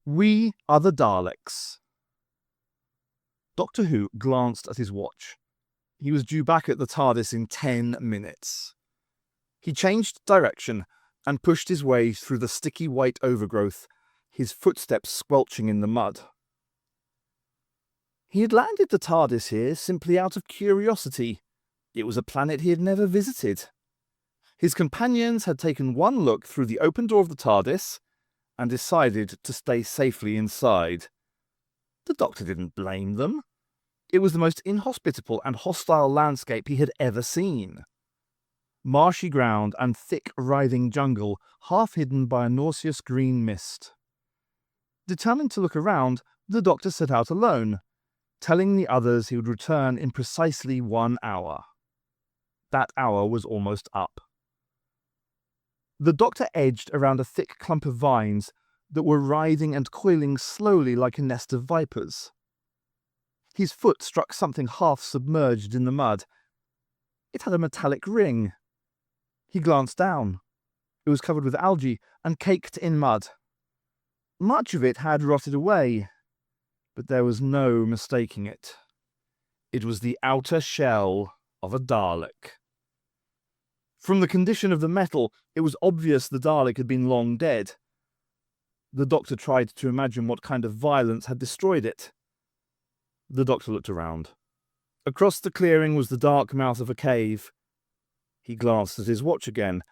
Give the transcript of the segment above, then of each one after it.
We are the Daleks. Doctor Who glanced at his watch. He was due back at the TARDIS in 10 minutes. He changed direction and pushed his way through the sticky white overgrowth, his footsteps squelching in the mud. He had landed the TARDIS here simply out of curiosity. It was a planet he had never visited. His companions had taken one look through the open door of the TARDIS and decided to stay safely inside. The Doctor didn't blame them. It was the most inhospitable and hostile landscape he had ever seen. Marshy ground and thick, writhing jungle, half hidden by a nauseous green mist. Determined to look around, the Doctor set out alone, telling the others he would return in precisely 1 hour. That hour was almost up. The Doctor edged around a thick clump of vines that were writhing and coiling slowly like a nest of vipers. His foot struck something half submerged in the mud. It had a metallic ring. He glanced down. It was covered with algae and caked in mud. Much of it had rotted away, but there was no mistaking it. It was the outer shell of a Dalek. From the condition of the metal, it was obvious the Dalek had been long dead. The Doctor tried to imagine what kind of violence had destroyed it. The Doctor looked around. Across the clearing was the dark mouth of a cave. He glanced at his watch again.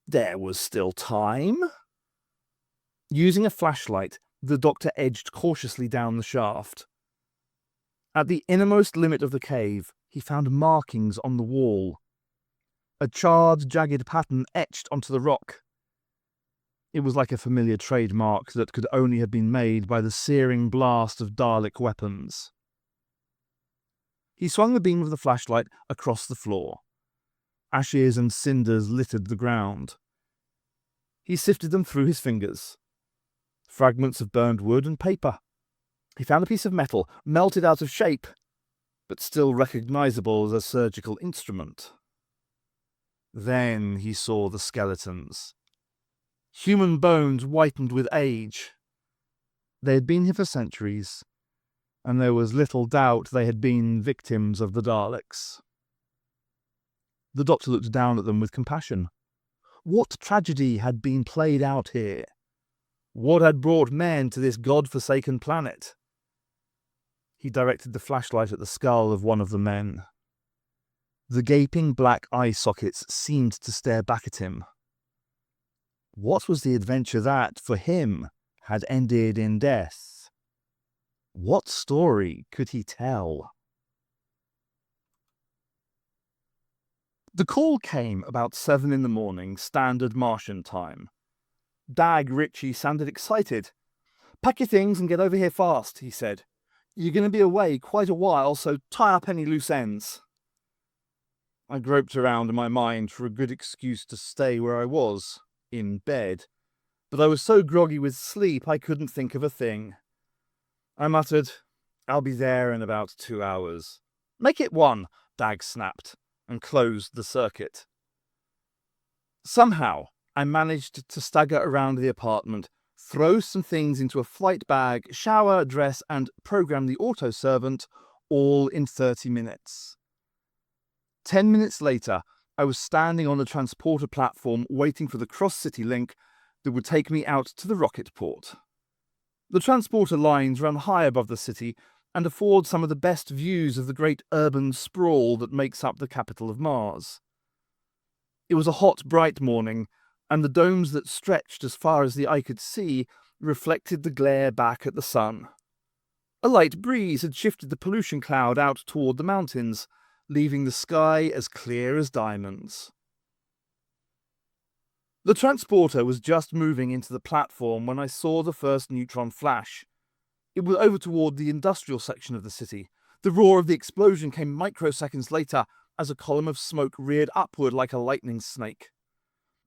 There was still time. Using a flashlight, the Doctor edged cautiously down the shaft. At the innermost limit of the cave, he found markings on the wall. A charred, jagged pattern etched onto the rock. It was like a familiar trademark that could only have been made by the searing blast of Dalek weapons. He swung the beam of the flashlight across the floor. Ashes and cinders littered the ground. He sifted them through his fingers. Fragments of burned wood and paper. He found a piece of metal, melted out of shape, but still recognizable as a surgical instrument. Then he saw the skeletons. Human bones whitened with age. They had been here for centuries, and there was little doubt they had been victims of the Daleks. The Doctor looked down at them with compassion. What tragedy had been played out here? What had brought men to this god-forsaken planet? He directed the flashlight at the skull of one of the men. The gaping black eye sockets seemed to stare back at him. What was the adventure that, for him, had ended in death? What story could he tell? The call came about 7 in the morning, standard Martian time. Dag Ritchie sounded excited. "Pack your things and get over here fast," he said. "You're going to be away quite a while, so tie up any loose ends." I groped around in my mind for a good excuse to stay where I was, in bed, but I was so groggy with sleep I couldn't think of a thing. I muttered, "I'll be there in about 2 hours. "Make it 1, Dag snapped, and closed the circuit. Somehow, I managed to stagger around the apartment, throw some things into a flight bag, shower, dress, and program the auto-servant, all in 30 minutes. 10 minutes later, I was standing on the transporter platform waiting for the cross-city link that would take me out to the rocket port. The transporter lines run high above the city and afford some of the best views of the great urban sprawl that makes up the capital of Mars. It was a hot, bright morning, and the domes that stretched as far as the eye could see reflected the glare back at the sun. A light breeze had shifted the pollution cloud out toward the mountains, leaving the sky as clear as diamonds. The transporter was just moving into the platform when I saw the first neutron flash. It was over toward the industrial section of the city. The roar of the explosion came microseconds later as a column of smoke reared upward like a lightning snake.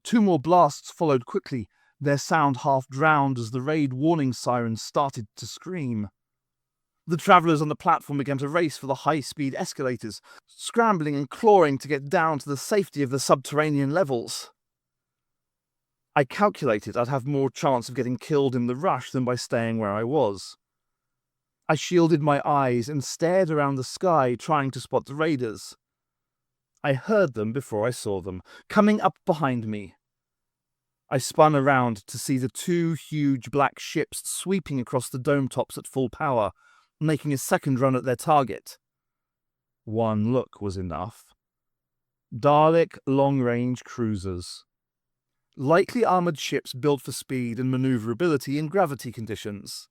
2 more blasts followed quickly, their sound half drowned as the raid warning sirens started to scream. The travellers on the platform began to race for the high-speed escalators, scrambling and clawing to get down to the safety of the subterranean levels. I calculated I'd have more chance of getting killed in the rush than by staying where I was. I shielded my eyes and stared around the sky, trying to spot the raiders. I heard them before I saw them, coming up behind me. I spun around to see the two huge black ships sweeping across the dome tops at full power, making a second run at their target. One look was enough. Dalek long-range cruisers. Lightly armoured ships built for speed and manoeuvrability in gravity conditions.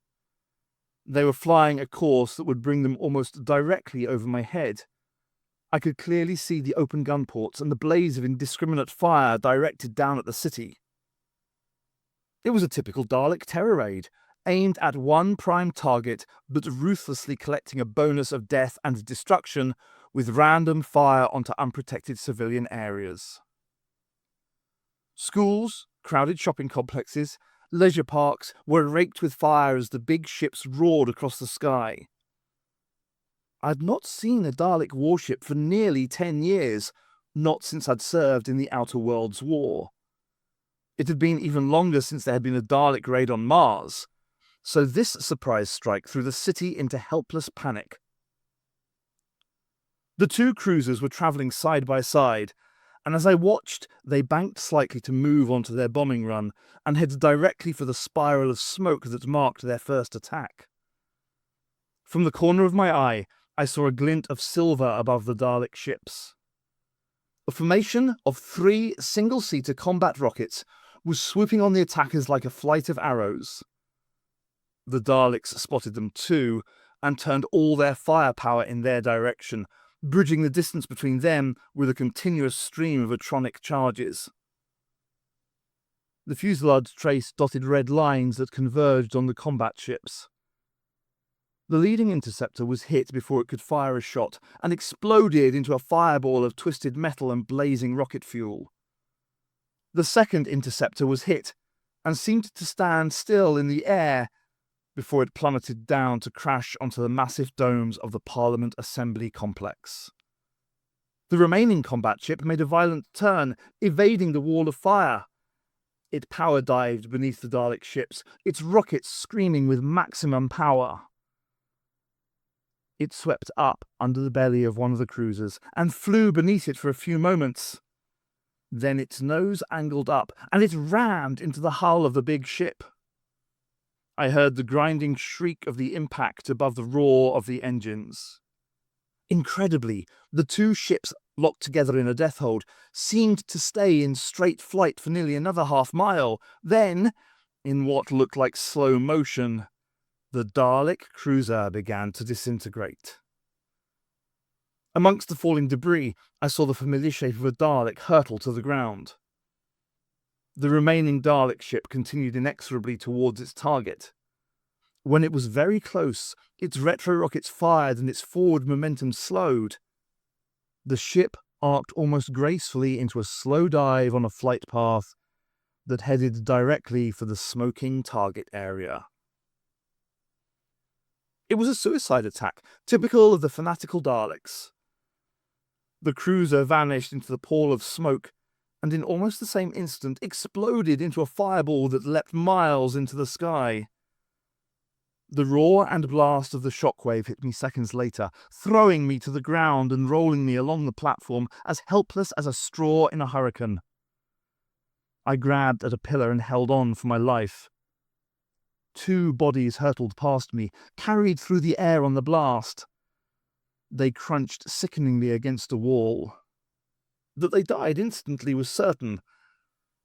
They were flying a course that would bring them almost directly over my head. I could clearly see the open gun ports and the blaze of indiscriminate fire directed down at the city. It was a typical Dalek terror raid, aimed at one prime target but ruthlessly collecting a bonus of death and destruction with random fire onto unprotected civilian areas. Schools, crowded shopping complexes, leisure parks were raked with fire as the big ships roared across the sky. I'd not seen a Dalek warship for nearly 10 years, not since I'd served in the Outer Worlds War. It had been even longer since there had been a Dalek raid on Mars, so this surprise strike threw the city into helpless panic. The two cruisers were travelling side by side, and as I watched, they banked slightly to move onto their bombing run and headed directly for the spiral of smoke that marked their first attack. From the corner of my eye, I saw a glint of silver above the Dalek ships. A formation of 3 single-seater combat rockets was swooping on the attackers like a flight of arrows. The Daleks spotted them too, and turned all their firepower in their direction, bridging the distance between them with a continuous stream of atronic charges. The fuselage traced dotted red lines that converged on the combat ships. The leading interceptor was hit before it could fire a shot, and exploded into a fireball of twisted metal and blazing rocket fuel. The second interceptor was hit, and seemed to stand still in the air, before it plummeted down to crash onto the massive domes of the Parliament Assembly complex. The remaining combat ship made a violent turn, evading the wall of fire. It power dived beneath the Dalek ships, its rockets screaming with maximum power. It swept up under the belly of one of the cruisers and flew beneath it for a few moments. Then its nose angled up, and it rammed into the hull of the big ship. I heard the grinding shriek of the impact above the roar of the engines. Incredibly, the two ships, locked together in a death hold, seemed to stay in straight flight for nearly another half-mile. Then, in what looked like slow motion, the Dalek cruiser began to disintegrate. Amongst the falling debris, I saw the familiar shape of a Dalek hurtle to the ground. The remaining Dalek ship continued inexorably towards its target. When it was very close, its retro-rockets fired and its forward momentum slowed. The ship arced almost gracefully into a slow dive on a flight path that headed directly for the smoking target area. It was a suicide attack, typical of the fanatical Daleks. The cruiser vanished into the pall of smoke, and in almost the same instant exploded into a fireball that leapt miles into the sky. The roar and blast of the shockwave hit me seconds later, throwing me to the ground and rolling me along the platform as helpless as a straw in a hurricane. I grabbed at a pillar and held on for my life. 2 bodies hurtled past me, carried through the air on the blast. They crunched sickeningly against a wall. That they died instantly was certain,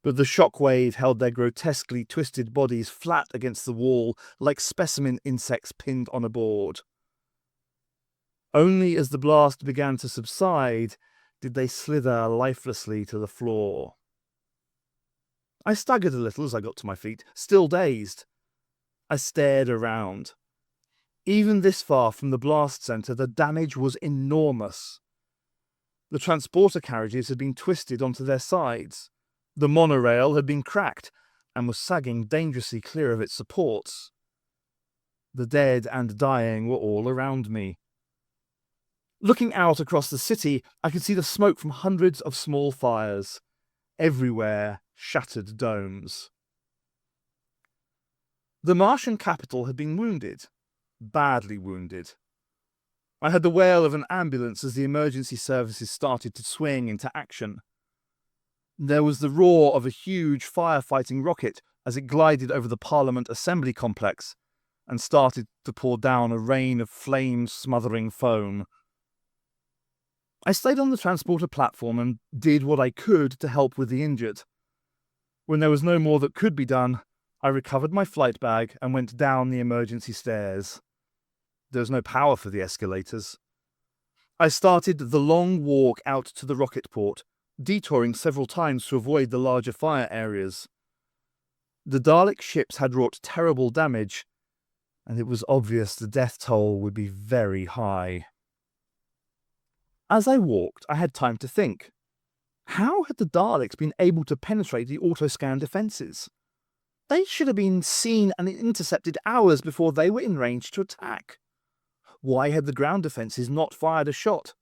but the shockwave held their grotesquely twisted bodies flat against the wall like specimen insects pinned on a board. Only as the blast began to subside did they slither lifelessly to the floor. I staggered a little as I got to my feet, still dazed. I stared around. Even this far from the blast centre, the damage was enormous. The transporter carriages had been twisted onto their sides. The monorail had been cracked and was sagging dangerously clear of its supports. The dead and dying were all around me. Looking out across the city, I could see the smoke from hundreds of small fires. Everywhere, shattered domes. The Martian capital had been wounded, badly wounded. I heard the wail of an ambulance as the emergency services started to swing into action. There was the roar of a huge firefighting rocket as it glided over the Parliament Assembly complex and started to pour down a rain of flame-smothering foam. I stayed on the transporter platform and did what I could to help with the injured. When there was no more that could be done, I recovered my flight bag and went down the emergency stairs. There was no power for the escalators. I started the long walk out to the rocket port, detouring several times to avoid the larger fire areas. The Dalek ships had wrought terrible damage, and it was obvious the death toll would be very high. As I walked, I had time to think. How had the Daleks been able to penetrate the autoscan defences? They should have been seen and intercepted hours before they were in range to attack. Why had the ground defences not fired a shot?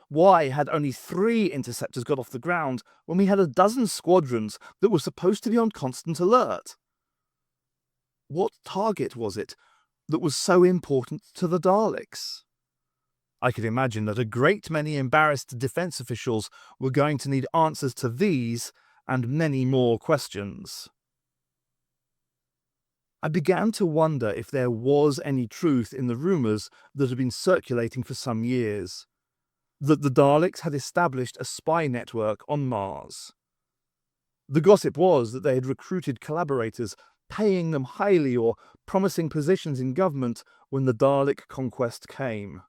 Why had only 3 interceptors got off the ground when we had a dozen squadrons that were supposed to be on constant alert? What target was it that was so important to the Daleks? I could imagine that a great many embarrassed defence officials were going to need answers to these and many more questions. I began to wonder if there was any truth in the rumours that had been circulating for some years, that the Daleks had established a spy network on Mars. The gossip was that they had recruited collaborators, paying them highly or promising positions in government when the Dalek conquest came.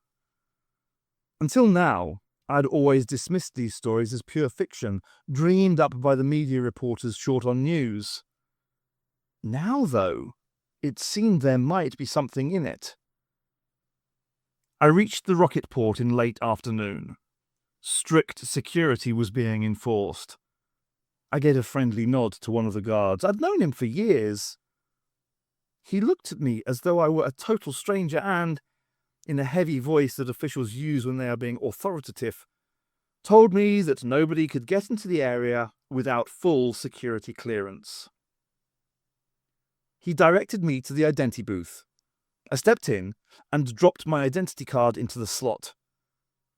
Until now, I had always dismissed these stories as pure fiction, dreamed up by the media reporters short on news. Now, though, it seemed there might be something in it. I reached the rocket port in late afternoon. Strict security was being enforced. I gave a friendly nod to one of the guards. I'd known him for years. He looked at me as though I were a total stranger and, in a heavy voice that officials use when they are being authoritative, told me that nobody could get into the area without full security clearance. He directed me to the identity booth. I stepped in and dropped my identity card into the slot.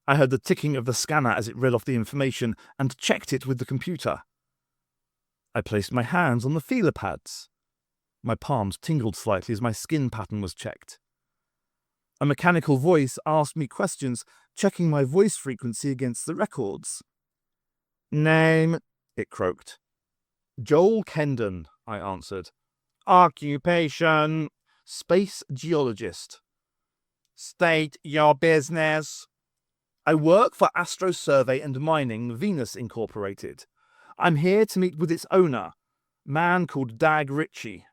I heard the ticking of the scanner as it read off the information and checked it with the computer. I placed my hands on the feeler pads. My palms tingled slightly as my skin pattern was checked. A mechanical voice asked me questions, checking my voice frequency against the records. "Name," it croaked. "Joel Kendon," I answered. "Occupation," "Space geologist." "State your business." "I work for Astro Survey and Mining, Venus Incorporated. I'm here to meet with its owner, man called Dag Ritchie."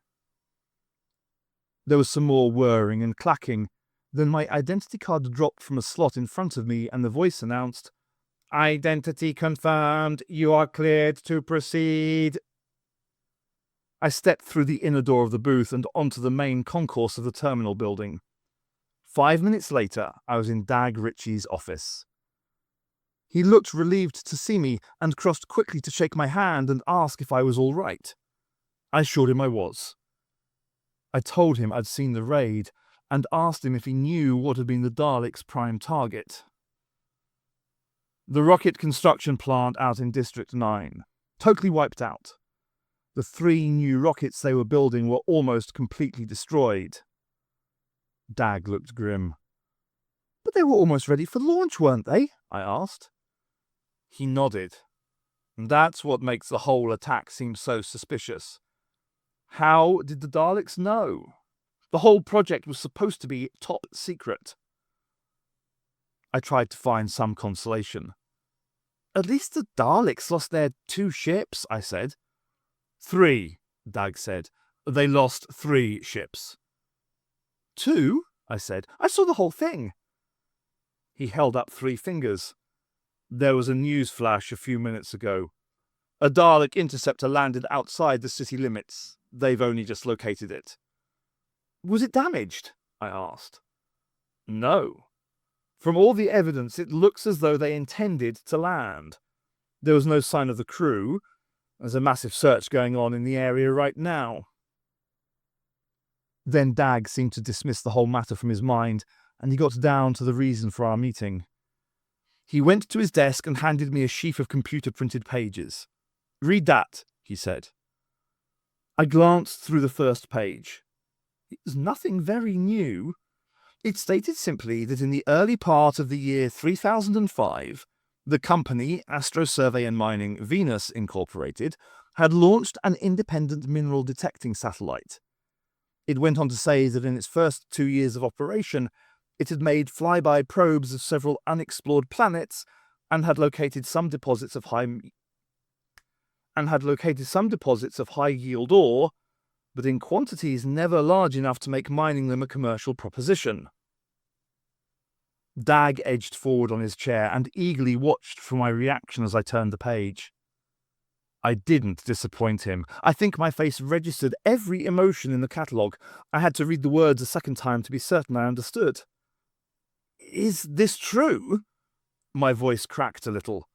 There was some more whirring and clacking. Then my identity card dropped from a slot in front of me and the voice announced, "Identity confirmed. You are cleared to proceed." I stepped through the inner door of the booth and onto the main concourse of the terminal building. 5 minutes later, I was in Dag Ritchie's office. He looked relieved to see me and crossed quickly to shake my hand and ask if I was all right. I assured him I was. I told him I'd seen the raid and asked him if he knew what had been the Daleks' prime target. The rocket construction plant out in District 9. Totally wiped out. The 3 new rockets they were building were almost completely destroyed. Dag looked grim. "But they were almost ready for launch, weren't they?" I asked. He nodded. "That's what makes the whole attack seem so suspicious. How did the Daleks know? The whole project was supposed to be top secret." I tried to find some consolation. "At least the Daleks lost their 2 ships," I said. 3, Dag said. "They lost 3 ships." 2? I said. "I saw the whole thing." He held up 3 fingers. "There was a news flash a few minutes ago. A Dalek interceptor landed outside the city limits. They've only just located it." "Was it damaged?" I asked. "No. From all the evidence, it looks as though they intended to land. There was no sign of the crew. There's a massive search going on in the area right now." Then Dag seemed to dismiss the whole matter from his mind, and he got down to the reason for our meeting. He went to his desk and handed me a sheaf of computer-printed pages. "Read that," he said. I glanced through the first page. It was nothing very new. It stated simply that in the early part of the year 3005, the company, Astro Survey and Mining Venus Incorporated, had launched an independent mineral detecting satellite. It went on to say that in its first 2 years of operation, it had made flyby probes of several unexplored planets and had located some deposits of high-yield ore, but in quantities never large enough to make mining them a commercial proposition. Dag edged forward on his chair and eagerly watched for my reaction as I turned the page. I didn't disappoint him. I think my face registered every emotion in the catalogue. I had to read the words a second time to be certain I understood. "Is this true?" My voice cracked a little.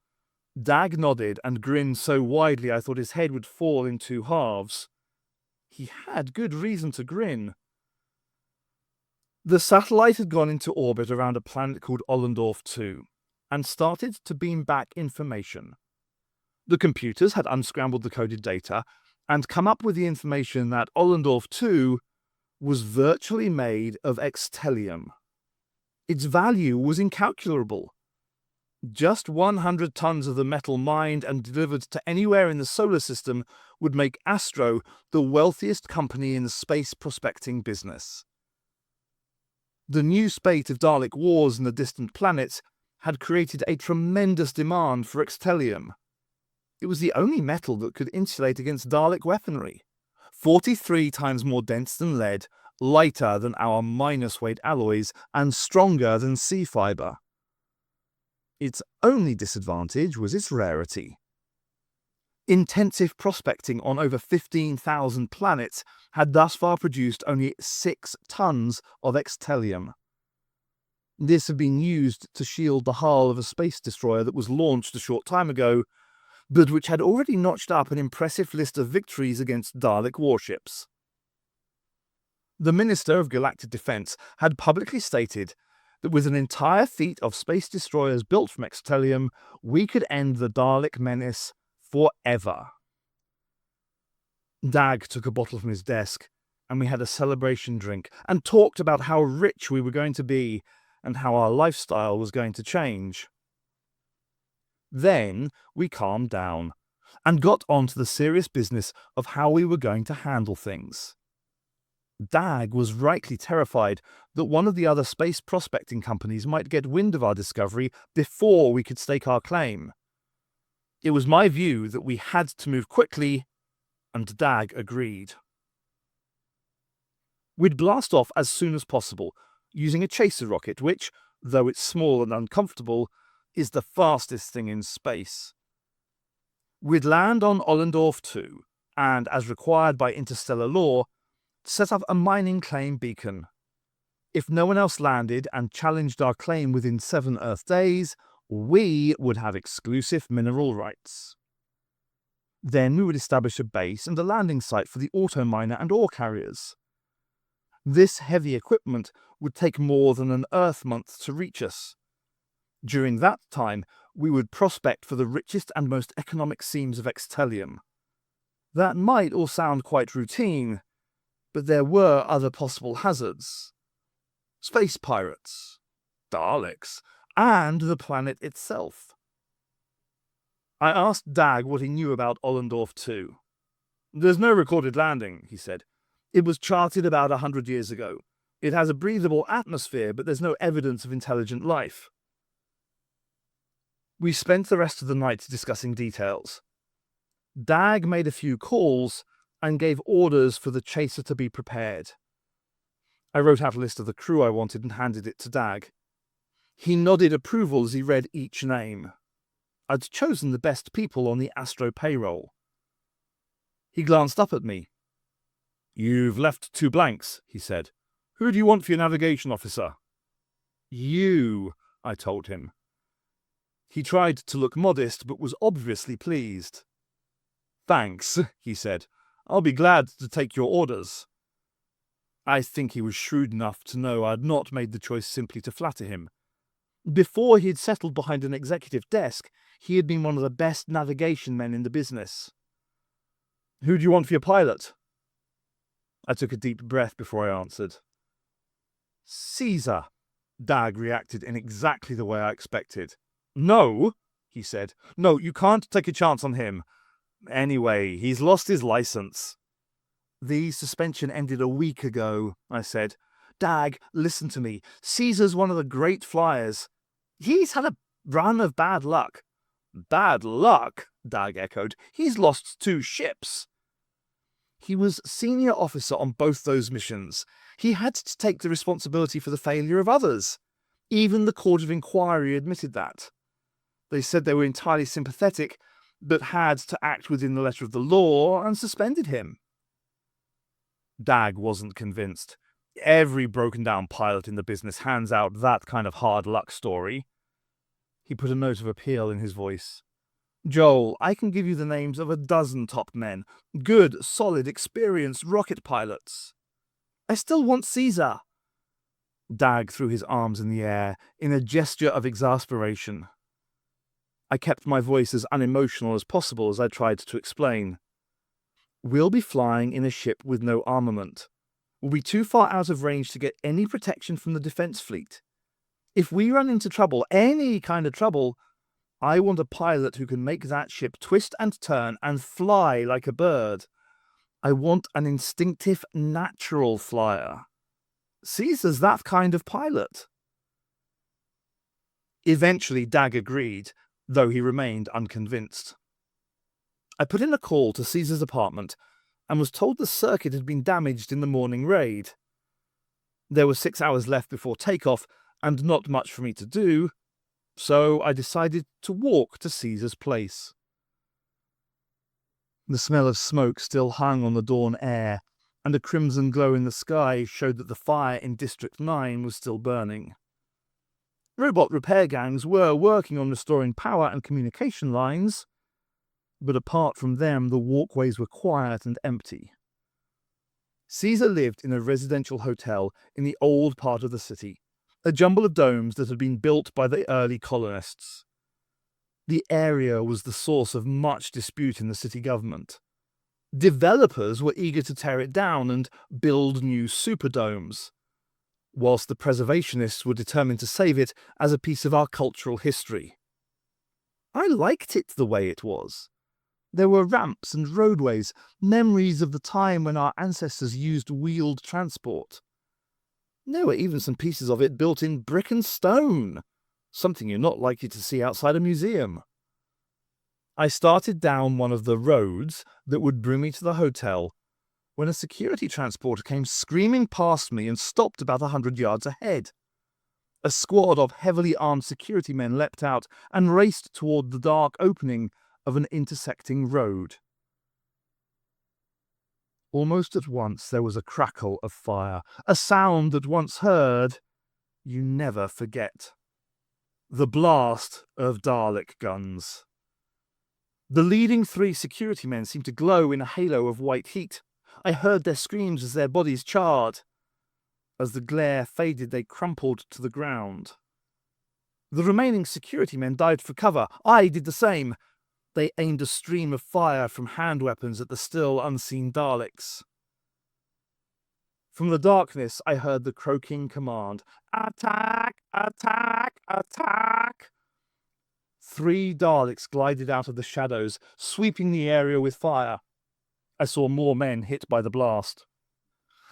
Dag nodded and grinned so widely I thought his head would fall in 2 halves. He had good reason to grin. The satellite had gone into orbit around a planet called Ollendorf 2 and started to beam back information. The computers had unscrambled the coded data and come up with the information that Ollendorf 2 was virtually made of extellium. Its value was incalculable. Just 100 tons of the metal mined and delivered to anywhere in the solar system would make Astro the wealthiest company in the space prospecting business. The new spate of Dalek wars in the distant planets had created a tremendous demand for extellium. It was the only metal that could insulate against Dalek weaponry. 43 times more dense than lead, lighter than our minus-weight alloys, and stronger than sea fibre. Its only disadvantage was its rarity. Intensive prospecting on over 15,000 planets had thus far produced only 6 tons of extellium. This had been used to shield the hull of a space destroyer that was launched a short time ago, but which had already notched up an impressive list of victories against Dalek warships. The Minister of Galactic Defense had publicly stated that with an entire fleet of space destroyers built from extellium, we could end the Dalek menace forever. Dag took a bottle from his desk, and we had a celebration drink, and talked about how rich we were going to be, and how our lifestyle was going to change. Then we calmed down, and got on to the serious business of how we were going to handle things. Dag was rightly terrified that one of the other space prospecting companies might get wind of our discovery before we could stake our claim. It was my view that we had to move quickly, and Dag agreed. We'd blast off as soon as possible, using a chaser rocket which, though it's small and uncomfortable, is the fastest thing in space. We'd land on Ollendorf 2, and, as required by interstellar law, set up a mining claim beacon. If no one else landed and challenged our claim within 7 Earth days, we would have exclusive mineral rights. Then we would establish a base and a landing site for the auto miner and ore carriers. This heavy equipment would take more than an Earth month to reach us. During that time, we would prospect for the richest and most economic seams of extellium. That might all sound quite routine, but there were other possible hazards. Space pirates, Daleks, and the planet itself. I asked Dag what he knew about Ollendorf 2. "There's no recorded landing," he said. "It was charted about 100 years ago. It has a breathable atmosphere, but there's no evidence of intelligent life." We spent the rest of the night discussing details. Dag made a few calls and gave orders for the chaser to be prepared. I wrote out a list of the crew I wanted and handed it to Dag. He nodded approval as he read each name. I'd chosen the best people on the Astro payroll. He glanced up at me. "You've left 2 blanks," he said. "Who do you want for your navigation officer?" "You," I told him. He tried to look modest, but was obviously pleased. "Thanks," he said. "I'll be glad to take your orders." I think he was shrewd enough to know I'd not made the choice simply to flatter him. Before he had settled behind an executive desk, he had been one of the best navigation men in the business. "Who do you want for your pilot?" I took a deep breath before I answered. "Caesar." Dag reacted in exactly the way I expected. "No," he said. "No, you can't take a chance on him. Anyway, he's lost his license." "The suspension ended a week ago," I said. "Dag, listen to me. Caesar's one of the great flyers. He's had a run of bad luck." "Bad luck?" Dag echoed. "He's lost 2 ships." "He was senior officer on both those missions. He had to take the responsibility for the failure of others. Even the Court of Inquiry admitted that. They said they were entirely sympathetic, but had to act within the letter of the law and suspended him." Dag wasn't convinced. Every broken-down pilot in the business hands out that kind of hard luck story. He put a note of appeal in his voice. "Joel, I can give you the names of a dozen top men. Good, solid, experienced rocket pilots." "I still want Caesar." Dag threw his arms in the air in a gesture of exasperation. I kept my voice as unemotional as possible as I tried to explain. "We'll be flying in a ship with no armament. We'll be too far out of range to get any protection from the defense fleet. If we run into trouble, any kind of trouble, I want a pilot who can make that ship twist and turn and fly like a bird. I want an instinctive, natural flyer. Caesar's that kind of pilot." Eventually, Dag agreed, though he remained unconvinced. I put in a call to Caesar's apartment and was told the circuit had been damaged in the morning raid. There were 6 hours left before takeoff and not much for me to do, so I decided to walk to Caesar's place. The smell of smoke still hung on the dawn air, and a crimson glow in the sky showed that the fire in District 9 was still burning. Robot repair gangs were working on restoring power and communication lines, but apart from them, the walkways were quiet and empty. Caesar lived in a residential hotel in the old part of the city, a jumble of domes that had been built by the early colonists. The area was the source of much dispute in the city government. Developers were eager to tear it down and build new superdomes, whilst the preservationists were determined to save it as a piece of our cultural history. I liked it the way it was. There were ramps and roadways, memories of the time when our ancestors used wheeled transport. There were even some pieces of it built in brick and stone, something you're not likely to see outside a museum. I started down one of the roads that would bring me to the hotel when a security transporter came screaming past me and stopped about 100 yards ahead. A squad of heavily armed security men leapt out and raced toward the dark opening of an intersecting road. Almost at once there was a crackle of fire, a sound that once heard, you never forget. The blast of Dalek guns. The leading 3 security men seemed to glow in a halo of white heat. I heard their screams as their bodies charred. As the glare faded, they crumpled to the ground. The remaining security men dived for cover. I did the same. They aimed a stream of fire from hand weapons at the still unseen Daleks. From the darkness, I heard the croaking command, "Attack! Attack! Attack!" 3 Daleks glided out of the shadows, sweeping the area with fire. I saw more men hit by the blast.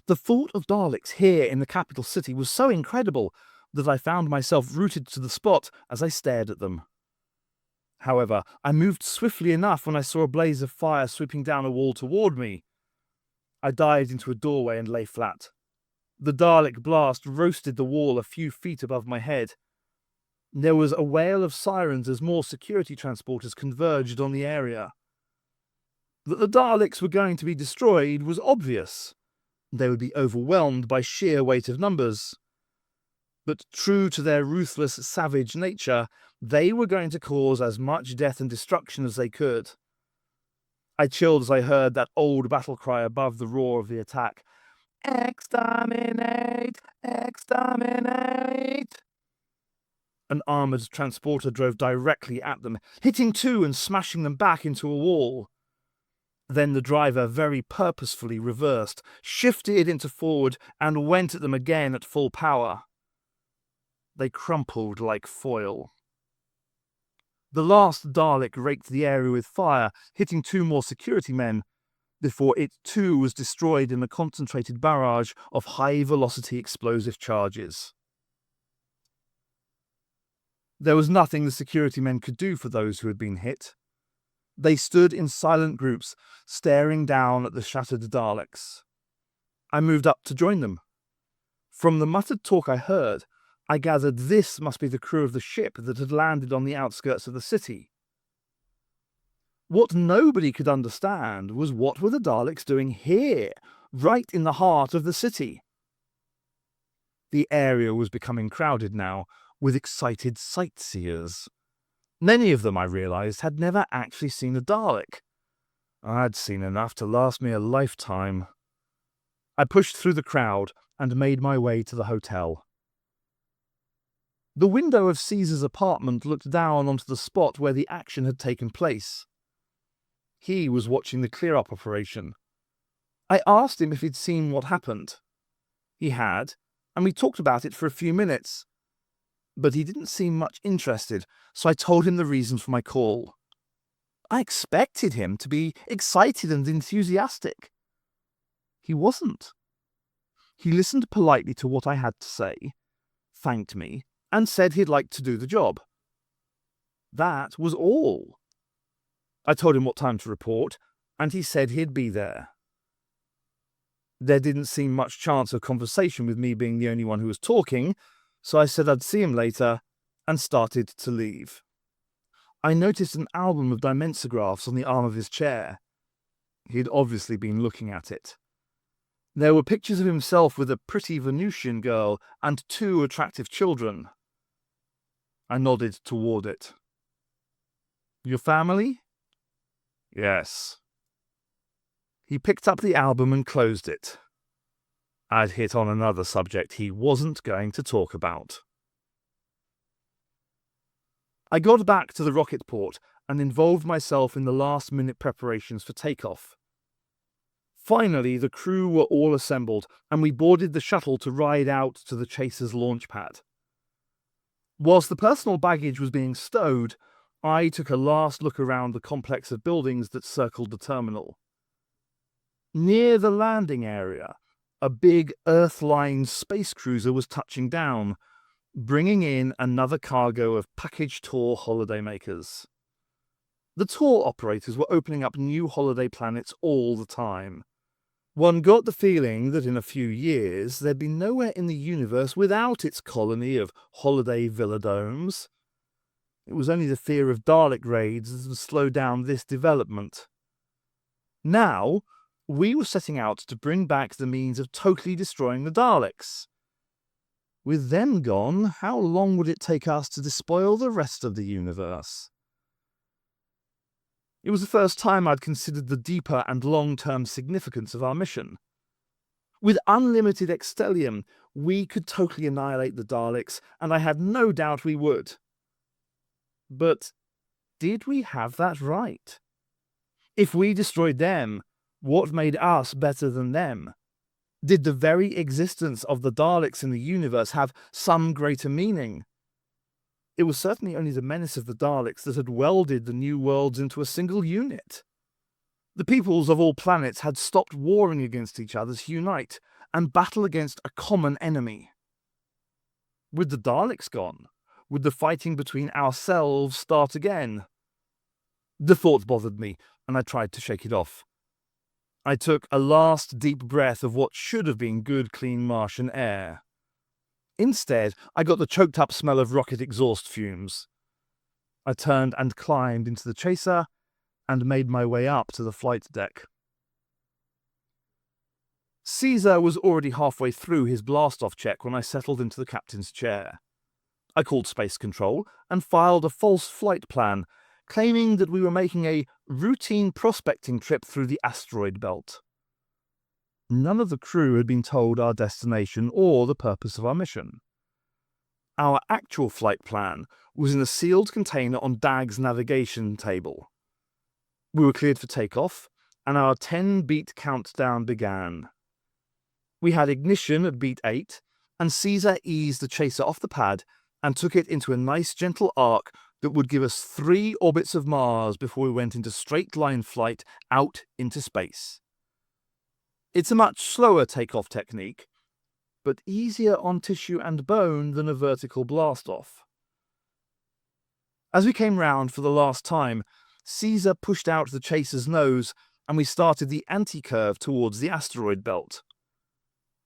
The thought of Daleks here in the capital city was so incredible that I found myself rooted to the spot as I stared at them. However, I moved swiftly enough when I saw a blaze of fire sweeping down a wall toward me. I dived into a doorway and lay flat. The Dalek blast roasted the wall a few feet above my head. There was a wail of sirens as more security transporters converged on the area. That the Daleks were going to be destroyed was obvious. They would be overwhelmed by sheer weight of numbers. But true to their ruthless, savage nature, they were going to cause as much death and destruction as they could. I chilled as I heard that old battle cry above the roar of the attack. Exterminate! Exterminate! An armoured transporter drove directly at them, hitting two and smashing them back into a wall. Then the driver very purposefully reversed, shifted into forward, and went at them again at full power. They crumpled like foil. The last Dalek raked the area with fire, hitting two more security men, before it too was destroyed in a concentrated barrage of high-velocity explosive charges. There was nothing the security men could do for those who had been hit. They stood in silent groups, staring down at the shattered Daleks. I moved up to join them. From the muttered talk I heard, I gathered this must be the crew of the ship that had landed on the outskirts of the city. What nobody could understand was what were the Daleks doing here, right in the heart of the city. The area was becoming crowded now, with excited sightseers. Many of them, I realized, had never actually seen a Dalek. I'd seen enough to last me a lifetime. I pushed through the crowd and made my way to the hotel. The window of Caesar's apartment looked down onto the spot where the action had taken place. He was watching the clear-up operation. I asked him if he'd seen what happened. He had, and we talked about it for a few minutes. But he didn't seem much interested, so I told him the reason for my call. I expected him to be excited and enthusiastic. He wasn't. He listened politely to what I had to say, thanked me, and said he'd like to do the job. That was all. I told him what time to report, and he said he'd be there. There didn't seem much chance of conversation with me being the only one who was talking, so I said I'd see him later, and started to leave. I noticed an album of dimensographs on the arm of his chair. He'd obviously been looking at it. There were pictures of himself with a pretty Venusian girl and two attractive children. I nodded toward it. Your family? Yes. He picked up the album and closed it. I'd hit on another subject he wasn't going to talk about. I got back to the rocket port and involved myself in the last-minute preparations for takeoff. Finally, the crew were all assembled, and we boarded the shuttle to ride out to the Chaser's launch pad. Whilst the personal baggage was being stowed, I took a last look around the complex of buildings that circled the terminal. Near the landing area, a big Earth-line space cruiser was touching down, bringing in another cargo of package tour holidaymakers. The tour operators were opening up new holiday planets all the time. One got the feeling that in a few years there'd be nowhere in the universe without its colony of holiday villadomes. It was only the fear of Dalek raids that would slow down this development. Now, we were setting out to bring back the means of totally destroying the Daleks. With them gone, how long would it take us to despoil the rest of the universe? It was the first time I'd considered the deeper and long-term significance of our mission. With unlimited Extellium, we could totally annihilate the Daleks, and I had no doubt we would. But did we have that right? If we destroyed them, what made us better than them? Did the very existence of the Daleks in the universe have some greater meaning? It was certainly only the menace of the Daleks that had welded the new worlds into a single unit. The peoples of all planets had stopped warring against each other to unite and battle against a common enemy. With the Daleks gone, would the fighting between ourselves start again? The thought bothered me, and I tried to shake it off. I took a last deep breath of what should have been good, clean Martian air. Instead, I got the choked-up smell of rocket exhaust fumes. I turned and climbed into the Chaser and made my way up to the flight deck. Caesar was already halfway through his blast-off check when I settled into the captain's chair. I called Space Control and filed a false flight plan, claiming that we were making a routine prospecting trip through the asteroid belt. None of the crew had been told our destination or the purpose of our mission. Our actual flight plan was in a sealed container on Dag's navigation table. We were cleared for takeoff, and our 10-beat countdown began. We had ignition at beat 8, and Caesar eased the chaser off the pad and took it into a nice gentle arc that would give us 3 orbits of Mars before we went into straight-line flight out into space. It's a much slower takeoff technique, but easier on tissue and bone than a vertical blast-off. As we came round for the last time, Caesar pushed out the chaser's nose and we started the anti-curve towards the asteroid belt.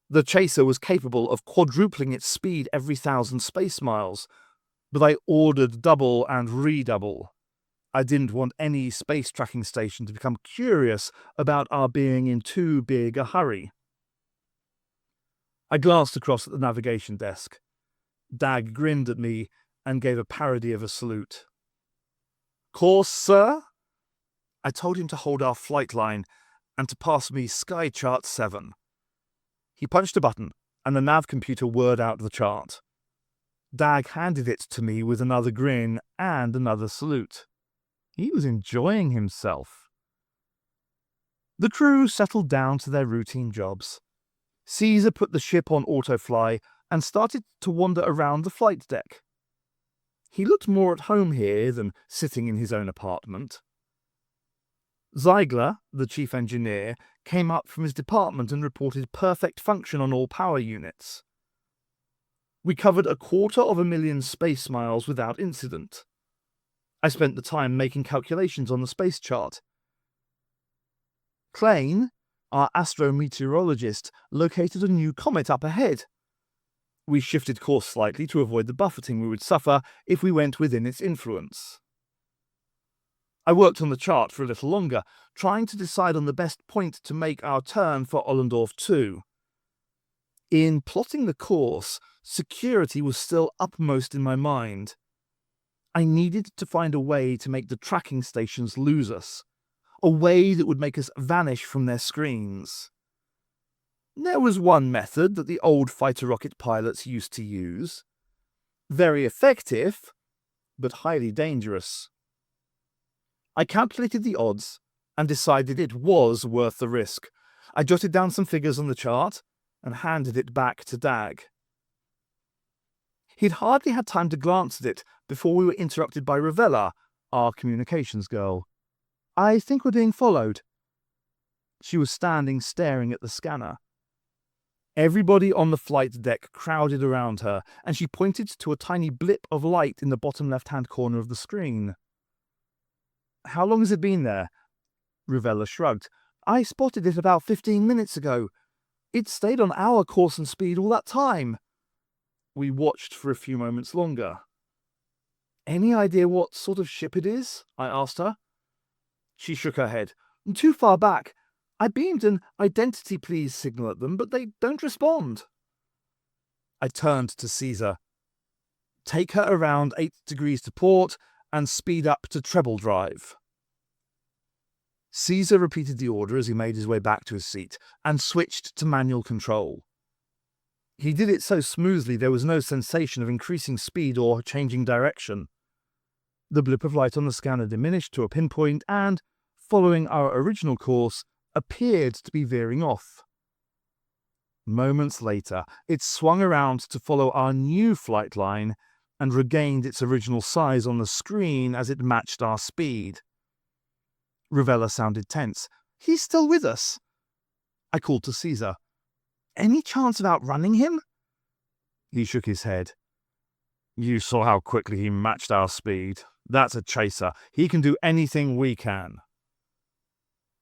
The chaser was capable of quadrupling its speed every 1,000 space miles, but I ordered double and redouble. I didn't want any space tracking station to become curious about our being in too big a hurry. I glanced across at the navigation desk. Dag grinned at me and gave a parody of a salute. "Course, sir?" I told him to hold our flight line and to pass me Sky Chart 7. He punched a button and the nav computer whirred out the chart. Dag handed it to me with another grin and another salute. He was enjoying himself. The crew settled down to their routine jobs. Caesar put the ship on autofly and started to wander around the flight deck. He looked more at home here than sitting in his own apartment. Ziegler, the chief engineer, came up from his department and reported perfect function on all power units. We covered 250,000 space miles without incident. I spent the time making calculations on the space chart. Klein, our astrometeorologist, located a new comet up ahead. We shifted course slightly to avoid the buffeting we would suffer if we went within its influence. I worked on the chart for a little longer, trying to decide on the best point to make our turn for Ollendorf 2. In plotting the course, security was still upmost in my mind. I needed to find a way to make the tracking stations lose us, a way that would make us vanish from their screens. There was one method that the old fighter rocket pilots used to use. Very effective, but highly dangerous. I calculated the odds and decided it was worth the risk. I jotted down some figures on the chart and handed it back to Dag. He'd hardly had time to glance at it before we were interrupted by Ravella, our communications girl. "I think we're being followed." She was standing staring at the scanner. Everybody on the flight deck crowded around her, and she pointed to a tiny blip of light in the bottom left-hand corner of the screen. "How long has it been there?" Ravella shrugged. "I spotted it about 15 minutes ago. It stayed on our course and speed all that time." We watched for a few moments longer. "Any idea what sort of ship it is?" I asked her. She shook her head. "Too far back. I beamed an identity please signal at them, but they don't respond." I turned to Caesar. "Take her around 8 degrees to port and speed up to treble drive." Caesar repeated the order as he made his way back to his seat and switched to manual control. He did it so smoothly there was no sensation of increasing speed or changing direction. The blip of light on the scanner diminished to a pinpoint and, following our original course, appeared to be veering off. Moments later, it swung around to follow our new flight line and regained its original size on the screen as it matched our speed. Ravella sounded tense. "He's still with us." I called to Caesar. "Any chance of outrunning him?" He shook his head. "You saw how quickly he matched our speed. That's a chaser. He can do anything we can."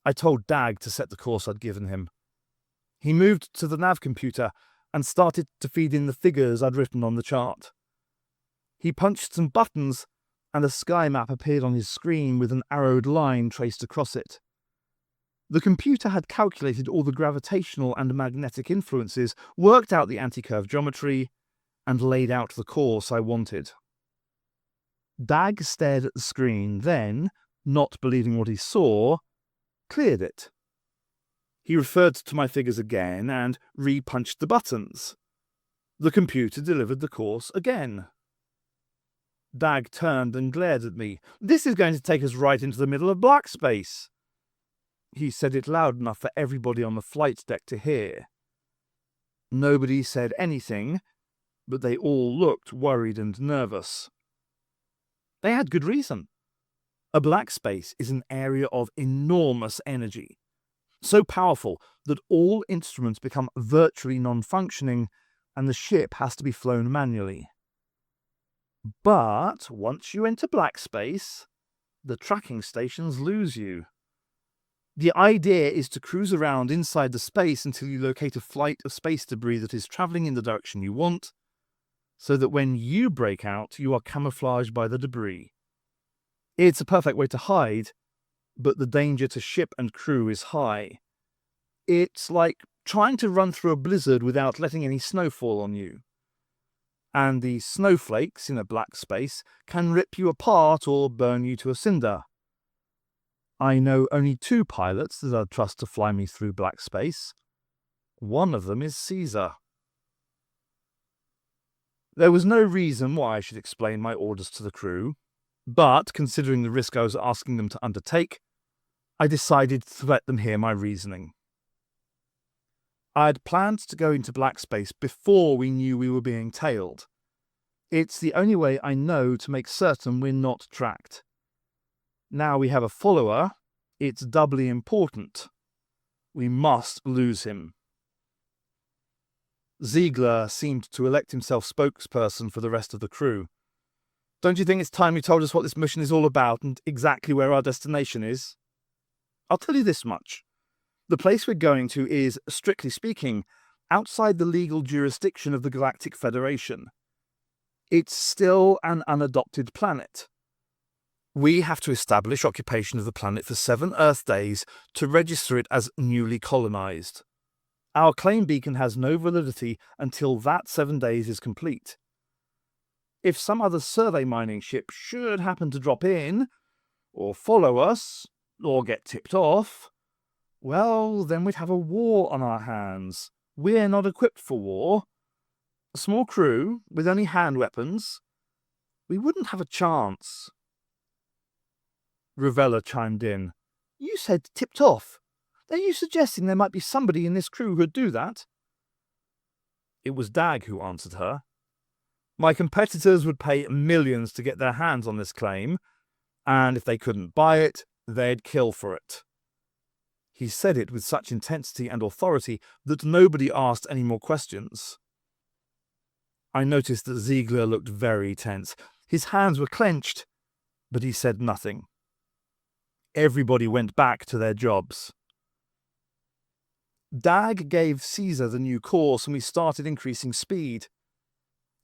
I told Dag to set the course I'd given him. He moved to the nav computer and started to feed in the figures I'd written on the chart. He punched some buttons, and a sky map appeared on his screen with an arrowed line traced across it. The computer had calculated all the gravitational and magnetic influences, worked out the anti-curve geometry, and laid out the course I wanted. Dag stared at the screen, then, not believing what he saw, cleared it. He referred to my figures again and re-punched the buttons. The computer delivered the course again. Dag turned and glared at me. "This is going to take us right into the middle of black space." He said it loud enough for everybody on the flight deck to hear. Nobody said anything, but they all looked worried and nervous. They had good reason. A black space is an area of enormous energy, so powerful that all instruments become virtually non-functioning and the ship has to be flown manually. But once you enter black space, the tracking stations lose you. The idea is to cruise around inside the space until you locate a flight of space debris that is travelling in the direction you want, so that when you break out, you are camouflaged by the debris. It's a perfect way to hide, but the danger to ship and crew is high. It's like trying to run through a blizzard without letting any snow fall on you. And the snowflakes in a black space can rip you apart or burn you to a cinder. I know only 2 pilots that I'd trust to fly me through black space. One of them is Caesar. There was no reason why I should explain my orders to the crew, but considering the risk I was asking them to undertake, I decided to let them hear my reasoning. I had planned to go into black space before we knew we were being tailed. It's the only way I know to make certain we're not tracked. Now we have a follower, it's doubly important. We must lose him. Ziegler seemed to elect himself spokesperson for the rest of the crew. "Don't you think it's time you told us what this mission is all about and exactly where our destination is?" "I'll tell you this much. The place we're going to is, strictly speaking, outside the legal jurisdiction of the Galactic Federation. It's still an unadopted planet. We have to establish occupation of the planet for 7 Earth days to register it as newly colonized. Our claim beacon has no validity until that 7 days is complete. If some other survey mining ship should happen to drop in, or follow us, or get tipped off, well, then we'd have a war on our hands. We're not equipped for war. A small crew, with only hand weapons. We wouldn't have a chance." Ravella chimed in. "You said tipped off. Are you suggesting there might be somebody in this crew who'd do that?" It was Dag who answered her. "My competitors would pay millions to get their hands on this claim, and if they couldn't buy it, they'd kill for it." He said it with such intensity and authority that nobody asked any more questions. I noticed that Ziegler looked very tense. His hands were clenched, but he said nothing. Everybody went back to their jobs. Dag gave Caesar the new course and we started increasing speed.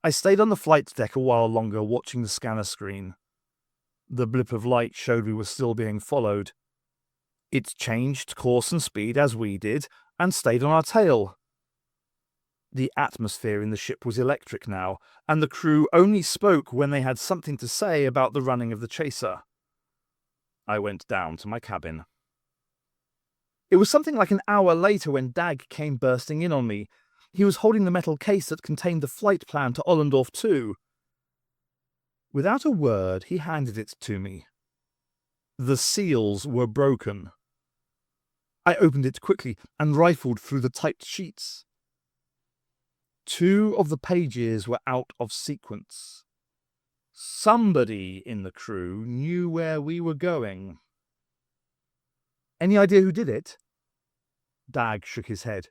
I stayed on the flight deck a while longer watching the scanner screen. The blip of light showed we were still being followed. It changed course and speed as we did and stayed on our tail. The atmosphere in the ship was electric now, and the crew only spoke when they had something to say about the running of the chaser. I went down to my cabin. It was something like an hour later when Dag came bursting in on me. He was holding the metal case that contained the flight plan to Ollendorf 2. Without a word, he handed it to me. The seals were broken. I opened it quickly and rifled through the typed sheets. 2 of the pages were out of sequence. Somebody in the crew knew where we were going. "Any idea who did it?" Dag shook his head.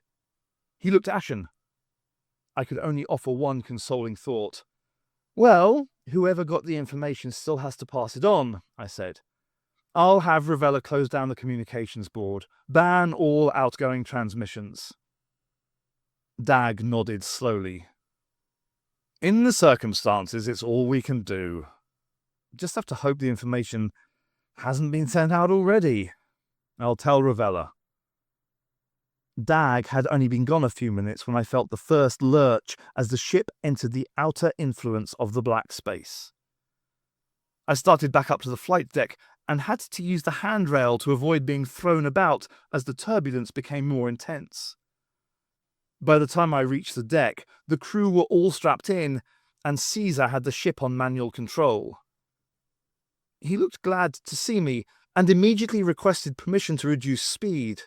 He looked ashen. I could only offer one consoling thought. "Well, whoever got the information still has to pass it on," I said. "I'll have Ravella close down the communications board. Ban all outgoing transmissions." Dag nodded slowly. "In the circumstances, it's all we can do. Just have to hope the information hasn't been sent out already. I'll tell Ravella." Dag had only been gone a few minutes when I felt the first lurch as the ship entered the outer influence of the black space. I started back up to the flight deck and had to use the handrail to avoid being thrown about as the turbulence became more intense. By the time I reached the deck, the crew were all strapped in, and Caesar had the ship on manual control. He looked glad to see me and immediately requested permission to reduce speed.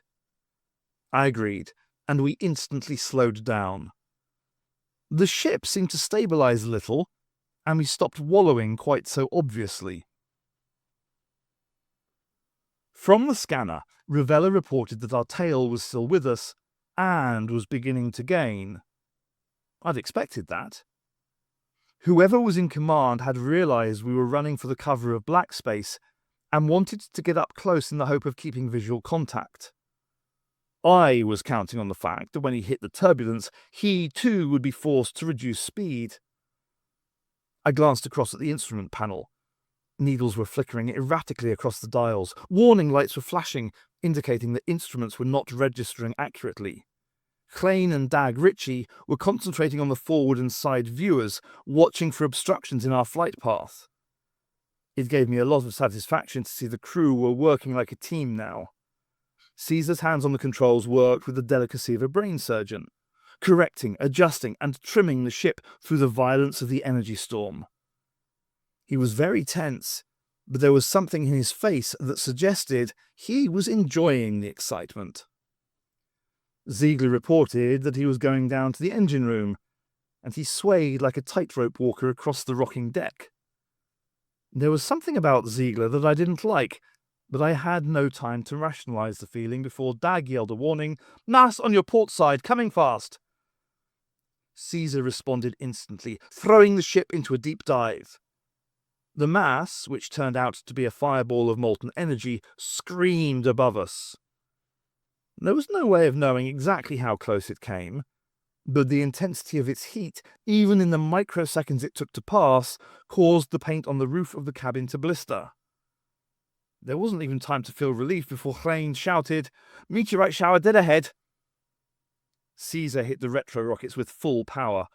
I agreed, and we instantly slowed down. The ship seemed to stabilize a little, and we stopped wallowing quite so obviously. From the scanner, Ravella reported that our tail was still with us and was beginning to gain. I'd expected that. Whoever was in command had realized we were running for the cover of black space and wanted to get up close in the hope of keeping visual contact. I was counting on the fact that when he hit the turbulence, he too would be forced to reduce speed. I glanced across at the instrument panel. Needles were flickering erratically across the dials. Warning lights were flashing, indicating that instruments were not registering accurately. Klein and Dag Ritchie were concentrating on the forward and side viewers, watching for obstructions in our flight path. It gave me a lot of satisfaction to see the crew were working like a team now. Caesar's hands on the controls worked with the delicacy of a brain surgeon, correcting, adjusting, and trimming the ship through the violence of the energy storm. He was very tense, but there was something in his face that suggested he was enjoying the excitement. Ziegler reported that he was going down to the engine room, and he swayed like a tightrope walker across the rocking deck. There was something about Ziegler that I didn't like, but I had no time to rationalize the feeling before Dag yelled a warning, "Mass on your port side, coming fast!" Caesar responded instantly, throwing the ship into a deep dive. The mass, which turned out to be a fireball of molten energy, screamed above us. There was no way of knowing exactly how close it came, but the intensity of its heat, even in the microseconds it took to pass, caused the paint on the roof of the cabin to blister. There wasn't even time to feel relief before Klein shouted, "Meteorite shower dead ahead!" Caesar hit the retro rockets with full power.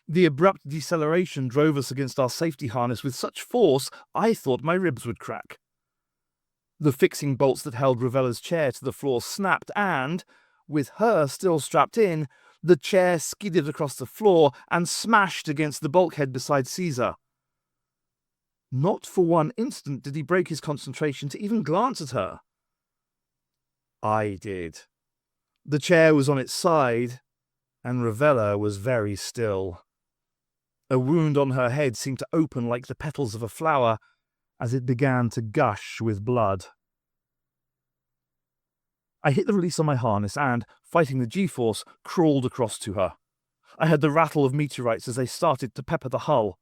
The abrupt deceleration drove us against our safety harness with such force I thought my ribs would crack. The fixing bolts that held Ravella's chair to the floor snapped and, with her still strapped in, the chair skidded across the floor and smashed against the bulkhead beside Caesar. Not for one instant did he break his concentration to even glance at her. I did. The chair was on its side, and Ravella was very still. A wound on her head seemed to open like the petals of a flower as it began to gush with blood. I hit the release on my harness and, fighting the G-force, crawled across to her. I heard the rattle of meteorites as they started to pepper the hull.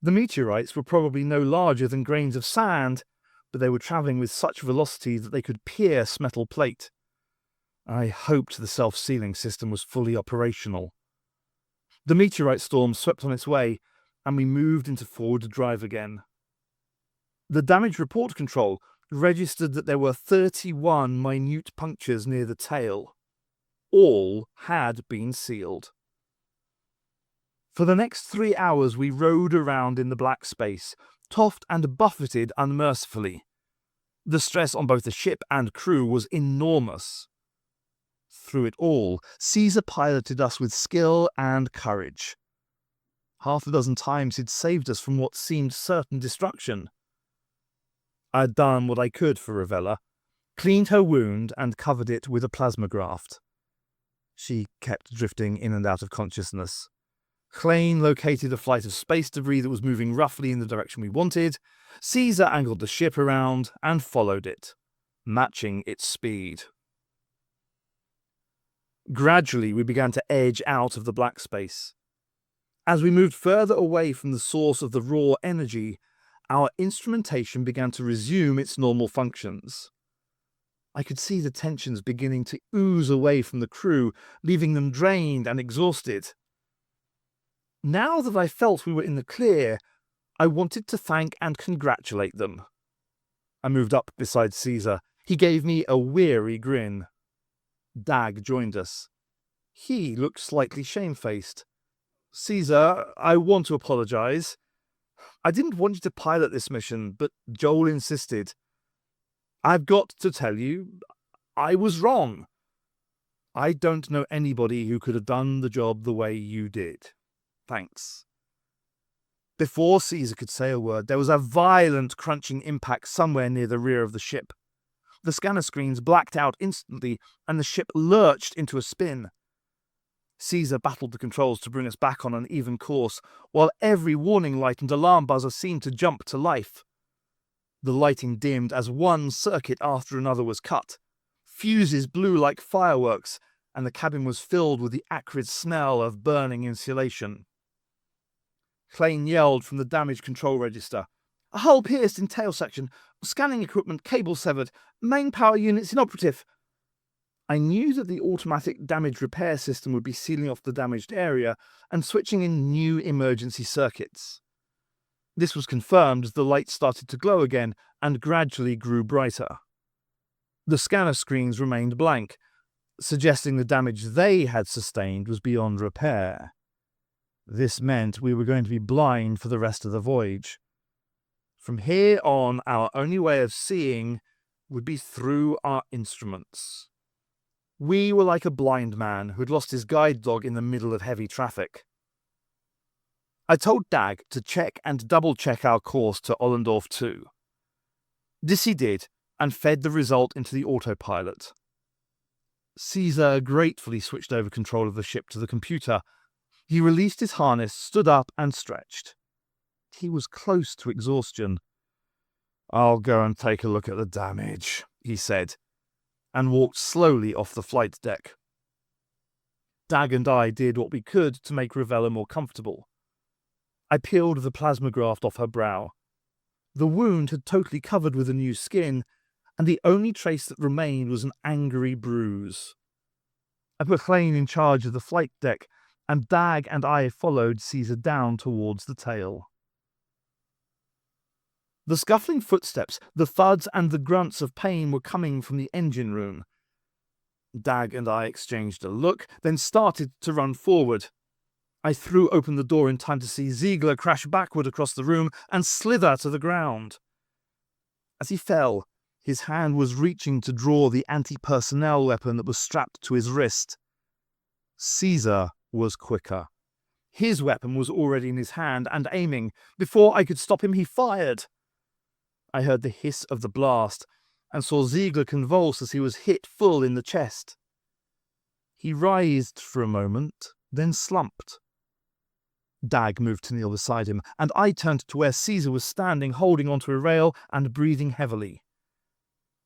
The meteorites were probably no larger than grains of sand, but they were travelling with such velocity that they could pierce metal plate. I hoped the self-sealing system was fully operational. The meteorite storm swept on its way, and we moved into forward drive again. The damage report control registered that there were 31 minute punctures near the tail. All had been sealed. For the next 3 hours we rode around in the black space, tossed and buffeted unmercifully. The stress on both the ship and crew was enormous. Through it all, Caesar piloted us with skill and courage. Half a dozen times he'd saved us from what seemed certain destruction. I'd done what I could for Ravella, cleaned her wound and covered it with a plasma graft. She kept drifting in and out of consciousness. Klein located a flight of space debris that was moving roughly in the direction we wanted. Caesar angled the ship around and followed it, matching its speed. Gradually, we began to edge out of the black space. As we moved further away from the source of the raw energy, our instrumentation began to resume its normal functions. I could see the tensions beginning to ooze away from the crew, leaving them drained and exhausted. Now that I felt we were in the clear, I wanted to thank and congratulate them. I moved up beside Caesar. He gave me a weary grin. Dag joined us. He looked slightly shamefaced. "Caesar, I want to apologize. I didn't want you to pilot this mission, but Joel insisted. I've got to tell you, I was wrong. I don't know anybody who could have done the job the way you did. Thanks. Before Caesar could say a word, there was a violent crunching impact somewhere near the rear of the ship. The scanner screens blacked out instantly, and the ship lurched into a spin. Caesar battled the controls to bring us back on an even course, while every warning light and alarm buzzer seemed to jump to life. The lighting dimmed as one circuit after another was cut. Fuses blew like fireworks, and the cabin was filled with the acrid smell of burning insulation. Klein yelled from the damaged control register. A hull pierced in tail section. Scanning equipment cable severed. Main power units inoperative. I knew that the automatic damage repair system would be sealing off the damaged area and switching in new emergency circuits. This was confirmed as the lights started to glow again and gradually grew brighter. The scanner screens remained blank, suggesting the damage they had sustained was beyond repair. This meant we were going to be blind for the rest of the voyage. From here on, our only way of seeing would be through our instruments. We were like a blind man who had lost his guide dog in the middle of heavy traffic. I told Dag to check and double-check our course to Ollendorf 2. This he did, and fed the result into the autopilot. Caesar gratefully switched over control of the ship to the computer. He released his harness, stood up, and stretched. He was close to exhaustion. "I'll go and take a look at the damage," he said, and walked slowly off the flight deck. Dag and I did what we could to make Ravella more comfortable. I peeled the plasma graft off her brow. The wound had totally covered with a new skin, and the only trace that remained was an angry bruise. I put Klein in charge of the flight deck, and Dag and I followed Caesar down towards the tail. The scuffling footsteps, the thuds and the grunts of pain were coming from the engine room. Dag and I exchanged a look, then started to run forward. I threw open the door in time to see Ziegler crash backward across the room and slither to the ground. As he fell, his hand was reaching to draw the anti-personnel weapon that was strapped to his wrist. Caesar was quicker. His weapon was already in his hand and aiming. Before I could stop him, he fired. I heard the hiss of the blast and saw Ziegler convulse as he was hit full in the chest. He writhed for a moment, then slumped. Dag moved to kneel beside him, and I turned to where Caesar was standing, holding onto a rail and breathing heavily.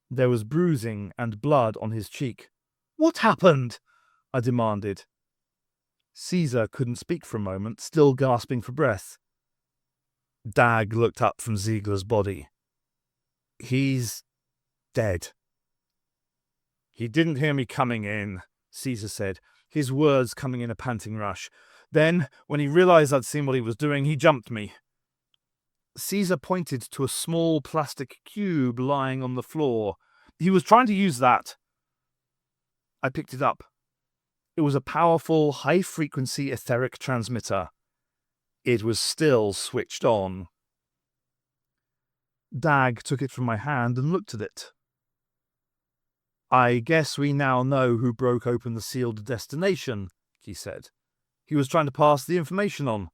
There was bruising and blood on his cheek. "What happened?" I demanded. Caesar couldn't speak for a moment, still gasping for breath. Dag looked up from Ziegler's body. "He's dead." "He didn't hear me coming in," Caesar said, his words coming in a panting rush. "Then, when he realized I'd seen what he was doing, he jumped me." Caesar pointed to a small plastic cube lying on the floor. "He was trying to use that." I picked it up. It was a powerful, high-frequency etheric transmitter. It was still switched on. Dag took it from my hand and looked at it. "I guess we now know who broke open the sealed destination," he said. "He was trying to pass the information on."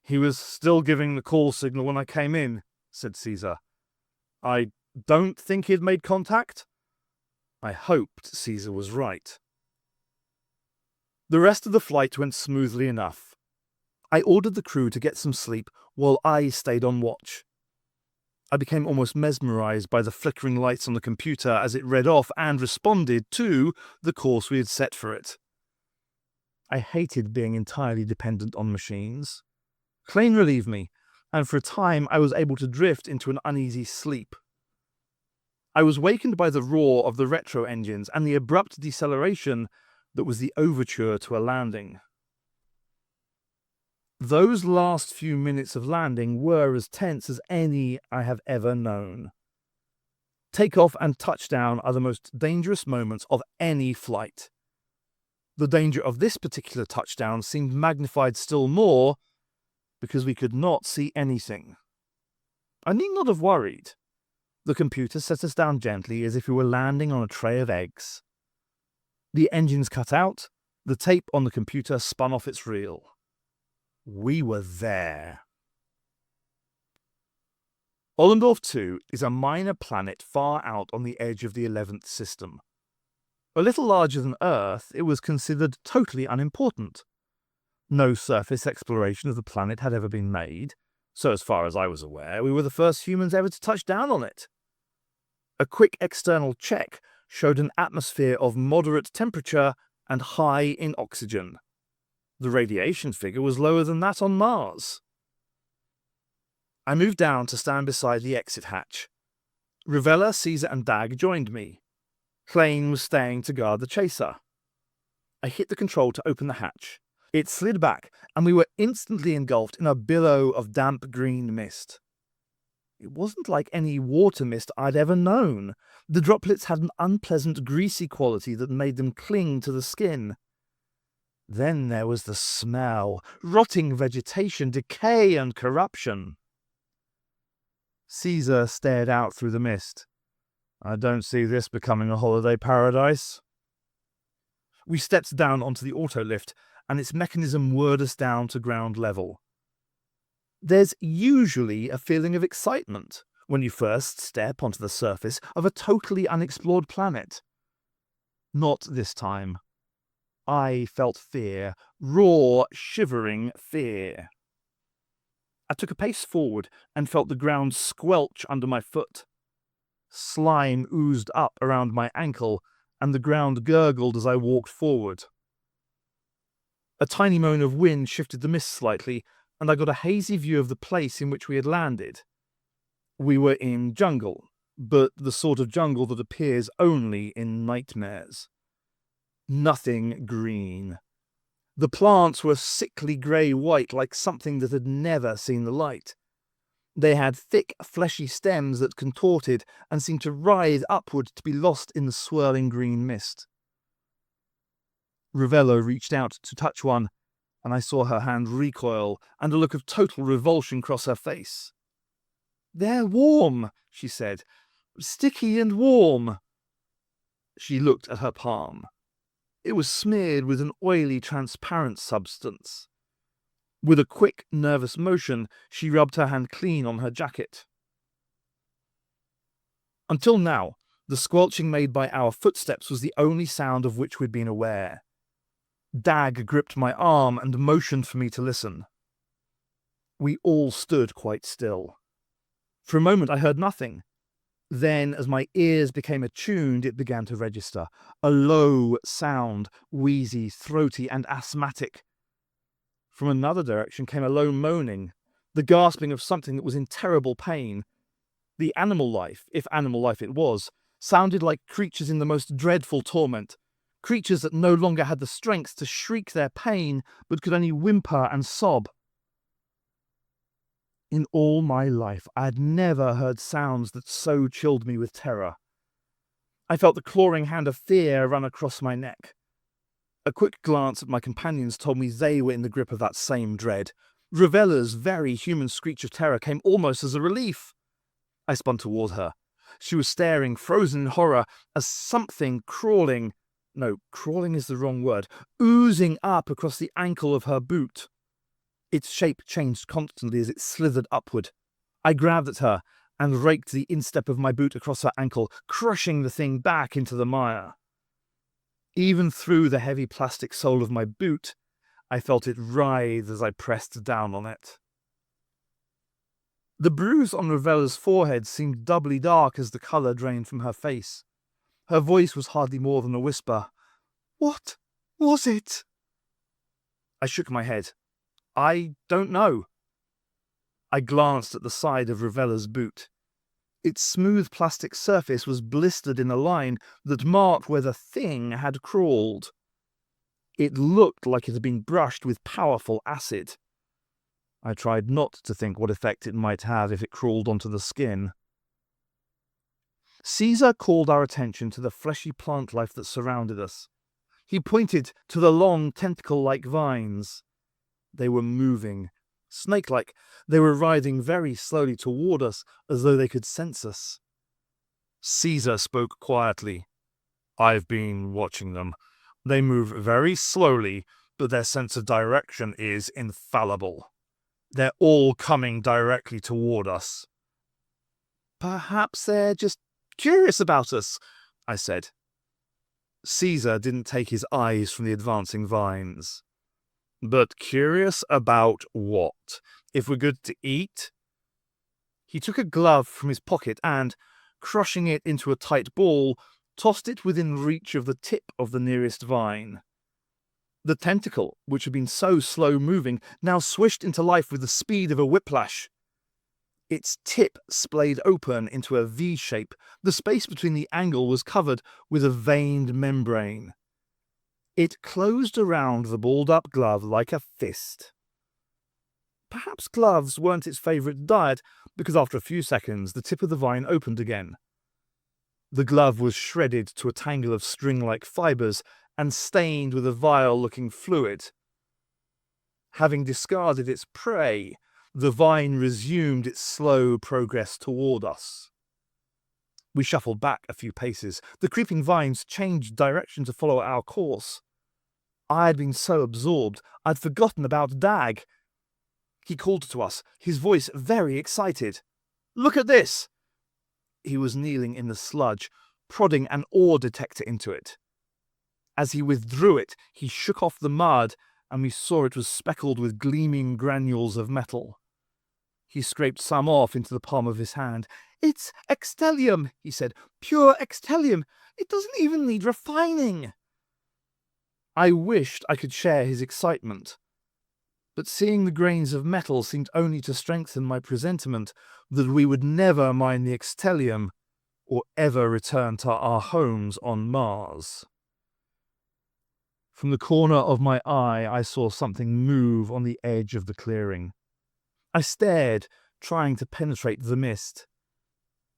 "He was still giving the call signal when I came in," said Caesar. "I don't think he'd made contact." I hoped Caesar was right. The rest of the flight went smoothly enough. I ordered the crew to get some sleep while I stayed on watch. I became almost mesmerized by the flickering lights on the computer as it read off and responded to the course we had set for it. I hated being entirely dependent on machines. Klein relieved me, and for a time I was able to drift into an uneasy sleep. I was wakened by the roar of the retro engines and the abrupt deceleration that was the overture to a landing. Those last few minutes of landing were as tense as any I have ever known. Takeoff and touchdown are the most dangerous moments of any flight. The danger of this particular touchdown seemed magnified still more because we could not see anything. I need not have worried. The computer set us down gently as if we were landing on a tray of eggs. The engines cut out, the tape on the computer spun off its reel. We were there. Ollendorf 2 is a minor planet far out on the edge of the 11th system. A little larger than Earth, it was considered totally unimportant. No surface exploration of the planet had ever been made, so as far as I was aware, we were the first humans ever to touch down on it. A quick external check showed an atmosphere of moderate temperature and high in oxygen. The radiation figure was lower than that on Mars. I moved down to stand beside the exit hatch. Ravella, Caesar, and Dag joined me. Klein was staying to guard the chaser. I hit the control to open the hatch. It slid back, and we were instantly engulfed in a billow of damp green mist. It wasn't like any water mist I'd ever known. The droplets had an unpleasant, greasy quality that made them cling to the skin. Then there was the smell, rotting vegetation, decay and corruption. Caesar stared out through the mist. I don't see this becoming a holiday paradise. We stepped down onto the autolift, and its mechanism whirred us down to ground level. There's usually a feeling of excitement when you first step onto the surface of a totally unexplored planet. Not this time. I felt fear, raw, shivering fear. I took a pace forward and felt the ground squelch under my foot. Slime oozed up around my ankle, and the ground gurgled as I walked forward. A tiny moan of wind shifted the mist slightly, and I got a hazy view of the place in which we had landed. We were in jungle, but the sort of jungle that appears only in nightmares. Nothing green. The plants were sickly grey-white, like something that had never seen the light. They had thick, fleshy stems that contorted and seemed to writhe upward to be lost in the swirling green mist. Ravella reached out to touch one, and I saw her hand recoil and a look of total revulsion cross her face. "They're warm," she said. "Sticky and warm." She looked at her palm. It was smeared with an oily, transparent substance. With a quick, nervous motion, she rubbed her hand clean on her jacket. Until now, the squelching made by our footsteps was the only sound of which we'd been aware. Dag gripped my arm and motioned for me to listen. We all stood quite still. For a moment I heard nothing. Then, as my ears became attuned, it began to register. A low sound, wheezy, throaty, and asthmatic. From another direction came a low moaning, the gasping of something that was in terrible pain. The animal life, if animal life it was, sounded like creatures in the most dreadful torment, creatures that no longer had the strength to shriek their pain, but could only whimper and sob. In all my life, I had never heard sounds that so chilled me with terror. I felt the clawing hand of fear run across my neck. A quick glance at my companions told me they were in the grip of that same dread. Ravella's very human screech of terror came almost as a relief. I spun toward her. She was staring, frozen in horror, as something crawling is the wrong word, oozing up across the ankle of her boot. Its shape changed constantly as it slithered upward. I grabbed at her and raked the instep of my boot across her ankle, crushing the thing back into the mire. Even through the heavy plastic sole of my boot, I felt it writhe as I pressed down on it. The bruise on Ravella's forehead seemed doubly dark as the colour drained from her face. Her voice was hardly more than a whisper. "What was it?" I shook my head. "I don't know." I glanced at the side of Ravella's boot. Its smooth plastic surface was blistered in a line that marked where the thing had crawled. It looked like it had been brushed with powerful acid. I tried not to think what effect it might have if it crawled onto the skin. Caesar called our attention to the fleshy plant life that surrounded us. He pointed to the long tentacle-like vines. They were moving, Snake-like, they were riding very slowly toward us, as though they could sense us. Caesar spoke quietly. "I've been watching them. They move very slowly, but their sense of direction is infallible. They're all coming directly toward us." "Perhaps they're just curious about us," I said. Caesar didn't take his eyes from the advancing vines. "But curious about what? If we're good to eat?" He took a glove from his pocket and, crushing it into a tight ball, tossed it within reach of the tip of the nearest vine. The tentacle, which had been so slow-moving, now swished into life with the speed of a whiplash. Its tip splayed open into a V shape. The space between the angle was covered with a veined membrane. It closed around the balled-up glove like a fist. Perhaps gloves weren't its favourite diet, because after a few seconds the tip of the vine opened again. The glove was shredded to a tangle of string-like fibres and stained with a vile-looking fluid. Having discarded its prey, the vine resumed its slow progress toward us. We shuffled back a few paces. The creeping vines changed direction to follow our course. I had been so absorbed, I'd forgotten about Dag. He called to us, his voice very excited. "Look at this!" He was kneeling in the sludge, prodding an ore detector into it. As he withdrew it, he shook off the mud, and we saw it was speckled with gleaming granules of metal. He scraped some off into the palm of his hand. "It's extellium," he said. "Pure extellium. It doesn't even need refining." I wished I could share his excitement, but seeing the grains of metal seemed only to strengthen my presentiment that we would never mine the extellium or ever return to our homes on Mars. From the corner of my eye, I saw something move on the edge of the clearing. I stared, trying to penetrate the mist.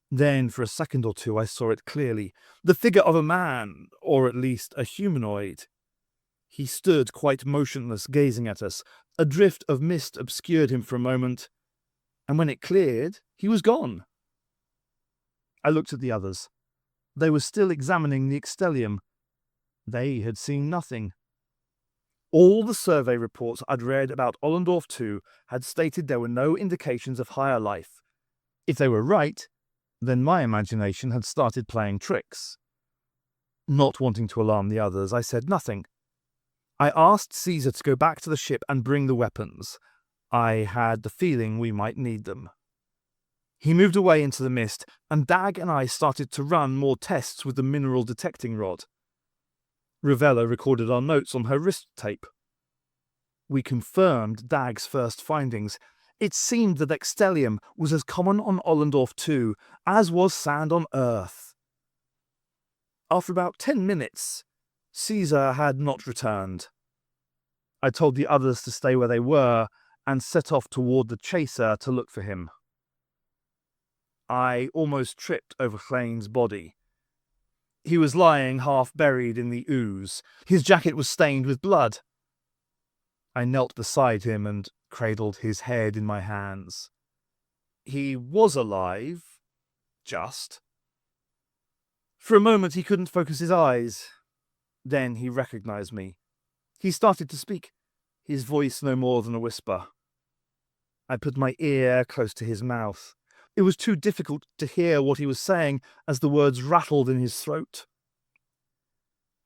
Then, for a second or two, I saw it clearly. The figure of a man, or at least a humanoid. He stood quite motionless, gazing at us. A drift of mist obscured him for a moment, and when it cleared, he was gone. I looked at the others. They were still examining the extellium. They had seen nothing. All the survey reports I'd read about Ollendorf 2 had stated there were no indications of higher life. If they were right, then my imagination had started playing tricks. Not wanting to alarm the others, I said nothing. I asked Caesar to go back to the ship and bring the weapons. I had the feeling we might need them. He moved away into the mist, and Dag and I started to run more tests with the mineral detecting rod. Ravella recorded our notes on her wrist tape. We confirmed Dag's first findings. It seemed that extellium was as common on Ollendorf 2 as was sand on Earth. After about 10 minutes, Caesar had not returned. I told the others to stay where they were and set off toward the chaser to look for him. I almost tripped over Clayne's body. He was lying half buried in the ooze. His jacket was stained with blood. I knelt beside him and cradled his head in my hands. He was alive, just. For a moment he couldn't focus his eyes. Then he recognized me. He started to speak, his voice no more than a whisper. I put my ear close to his mouth. It was too difficult to hear what he was saying as the words rattled in his throat.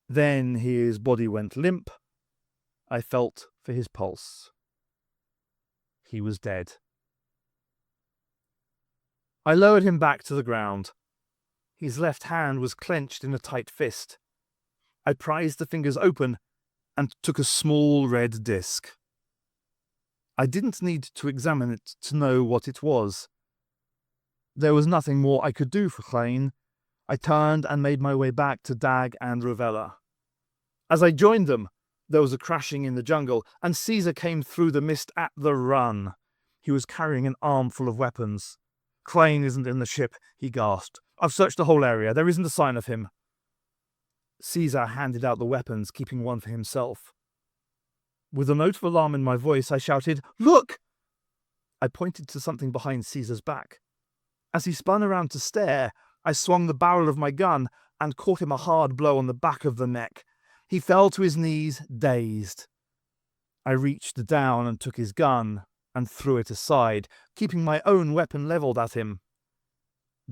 Then his body went limp. I felt for his pulse. He was dead. I lowered him back to the ground. His left hand was clenched in a tight fist. I prized the fingers open and took a small red disc. I didn't need to examine it to know what it was. There was nothing more I could do for Clayne. I turned and made my way back to Dag and Ravella. As I joined them, there was a crashing in the jungle, and Caesar came through the mist at the run. He was carrying an armful of weapons. "Clayne isn't in the ship," he gasped. "I've searched the whole area. There isn't a sign of him." Caesar handed out the weapons, keeping one for himself. With a note of alarm in my voice, I shouted, "Look!" I pointed to something behind Caesar's back. As he spun around to stare, I swung the barrel of my gun and caught him a hard blow on the back of the neck. He fell to his knees, dazed. I reached down and took his gun and threw it aside, keeping my own weapon levelled at him.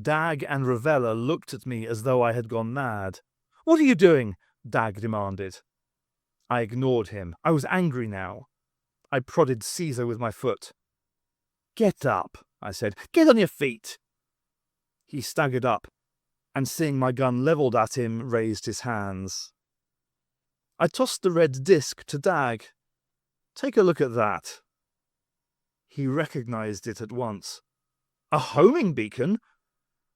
Dag and Ravella looked at me as though I had gone mad. "What are you doing?" Dag demanded. I ignored him. I was angry now. I prodded Caesar with my foot. "Get up," I said. "Get on your feet." He staggered up, and seeing my gun levelled at him, raised his hands. I tossed the red disc to Dag. "Take a look at that." He recognized it at once. "A homing beacon?"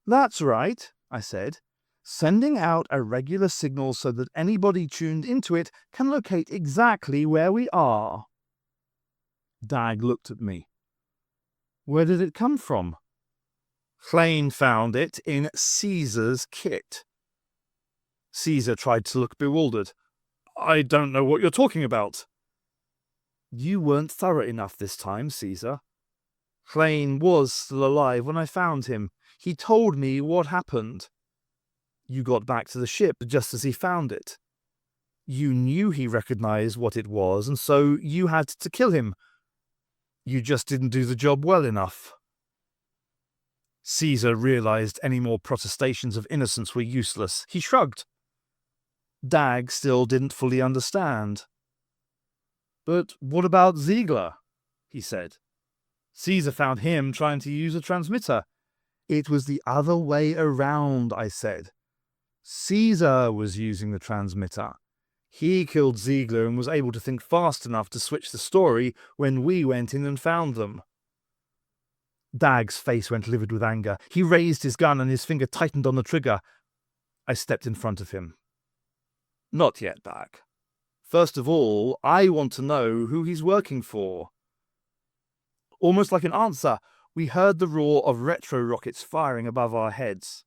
"That's right," I said. "Sending out a regular signal so that anybody tuned into it can locate exactly where we are." Dag looked at me. "Where did it come from?" "Hlain found it in Caesar's kit." Caesar tried to look bewildered. "I don't know what you're talking about." "You weren't thorough enough this time, Caesar. Hlain was still alive when I found him. He told me what happened. You got back to the ship just as he found it. You knew he recognized what it was, and so you had to kill him. You just didn't do the job well enough." Caesar realized any more protestations of innocence were useless. He shrugged. Dag still didn't fully understand. "But what about Ziegler?" he said. "Caesar found him trying to use a transmitter." "It was the other way around," I said. "Caesar was using the transmitter. He killed Ziegler and was able to think fast enough to switch the story when we went in and found them." Dag's face went livid with anger. He raised his gun and his finger tightened on the trigger. I stepped in front of him. "Not yet, Dag. First of all, I want to know who he's working for." Almost like an answer, we heard the roar of retro rockets firing above our heads.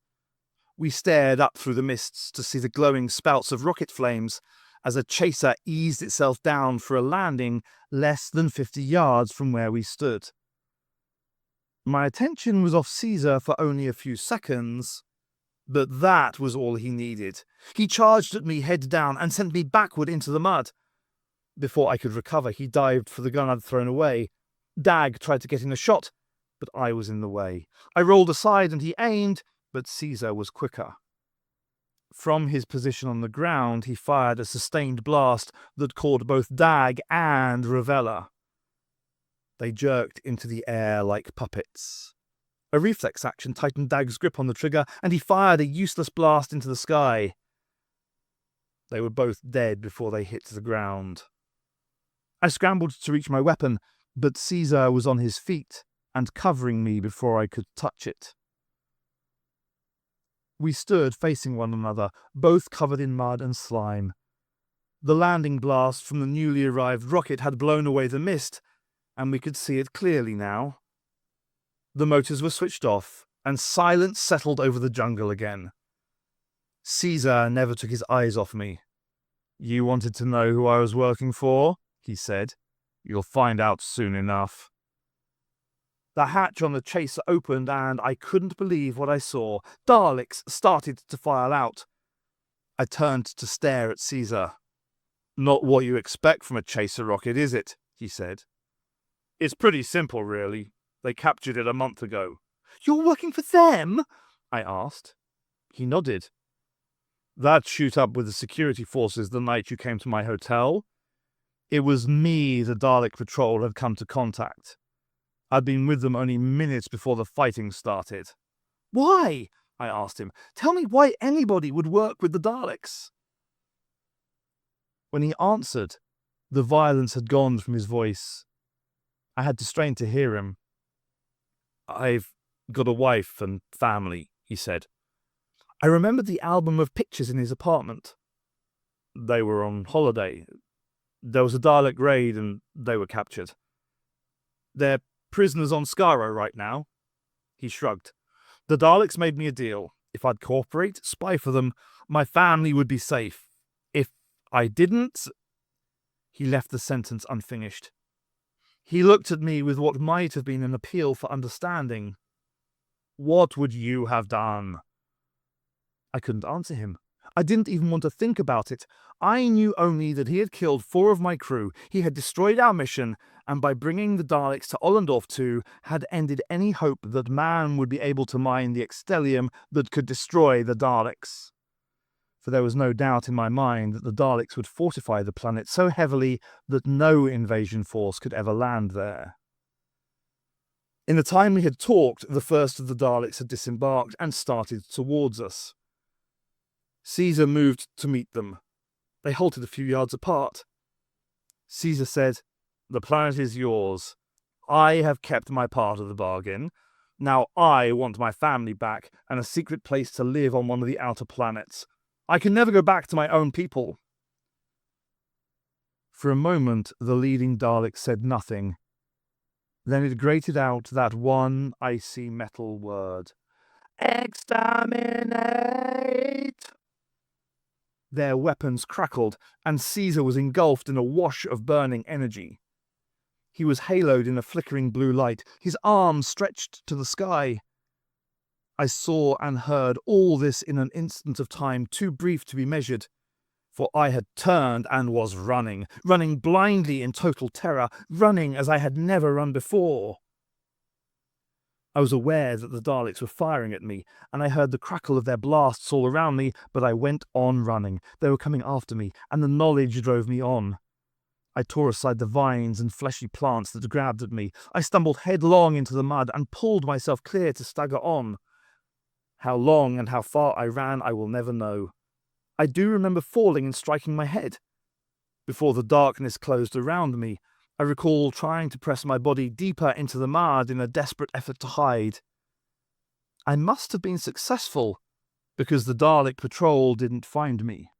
We stared up through the mists to see the glowing spouts of rocket flames as a chaser eased itself down for a landing less than 50 yards from where we stood. My attention was off Caesar for only a few seconds, but that was all he needed. He charged at me head down and sent me backward into the mud. Before I could recover, he dived for the gun I'd thrown away. Dag tried to get in a shot, but I was in the way. I rolled aside and he aimed, but Caesar was quicker. From his position on the ground, he fired a sustained blast that caught both Dag and Ravella. They jerked into the air like puppets. A reflex action tightened Dag's grip on the trigger, and he fired a useless blast into the sky. They were both dead before they hit the ground. I scrambled to reach my weapon, but Caesar was on his feet and covering me before I could touch it. We stood facing one another, both covered in mud and slime. The landing blast from the newly arrived rocket had blown away the mist, and we could see it clearly now. The motors were switched off, and silence settled over the jungle again. Caesar never took his eyes off me. "You wanted to know who I was working for?" he said. "You'll find out soon enough." The hatch on the chaser opened, and I couldn't believe what I saw. Daleks started to file out. I turned to stare at Caesar. "Not what you expect from a chaser rocket, is it?" he said. "It's pretty simple, really. They captured it a month ago." "You're working for them?" I asked. He nodded. "That shoot up with the security forces the night you came to my hotel. It was me the Dalek patrol had come to contact. I'd been with them only minutes before the fighting started." "Why?" I asked him. "Tell me why anybody would work with the Daleks." When he answered, the violence had gone from his voice. I had to strain to hear him. "I've got a wife and family," he said. I remembered the album of pictures in his apartment. They were on holiday. There was a Dalek raid and they were captured. They're prisoners on Skaro right now." He shrugged. "The Daleks made me a deal. If I'd cooperate, spy for them, my family would be safe. If I didn't..." He left the sentence unfinished. He looked at me with what might have been an appeal for understanding. "What would you have done?" I couldn't answer him. I didn't even want to think about it. I knew only that he had killed 4 of my crew, he had destroyed our mission, and by bringing the Daleks to Ollendorf 2, had ended any hope that man would be able to mine the extelium that could destroy the Daleks. For there was no doubt in my mind that the Daleks would fortify the planet so heavily that no invasion force could ever land there. In the time we had talked, the first of the Daleks had disembarked and started towards us. Caesar moved to meet them. They halted a few yards apart. Caesar said, "The planet is yours. I have kept my part of the bargain. Now I want my family back and a secret place to live on one of the outer planets. I can never go back to my own people." For a moment, the leading Dalek said nothing. Then it grated out that one icy metal word. "Exterminate!" Their weapons crackled, and Caesar was engulfed in a wash of burning energy. He was haloed in a flickering blue light, his arms stretched to the sky. I saw and heard all this in an instant of time too brief to be measured, for I had turned and was running blindly in total terror, running as I had never run before. I was aware that the Daleks were firing at me, and I heard the crackle of their blasts all around me, but I went on running. They were coming after me, and the knowledge drove me on. I tore aside the vines and fleshy plants that grabbed at me. I stumbled headlong into the mud and pulled myself clear to stagger on. How long and how far I ran, I will never know. I do remember falling and striking my head. Before the darkness closed around me, I recall trying to press my body deeper into the mud in a desperate effort to hide. I must have been successful, because the Dalek patrol didn't find me.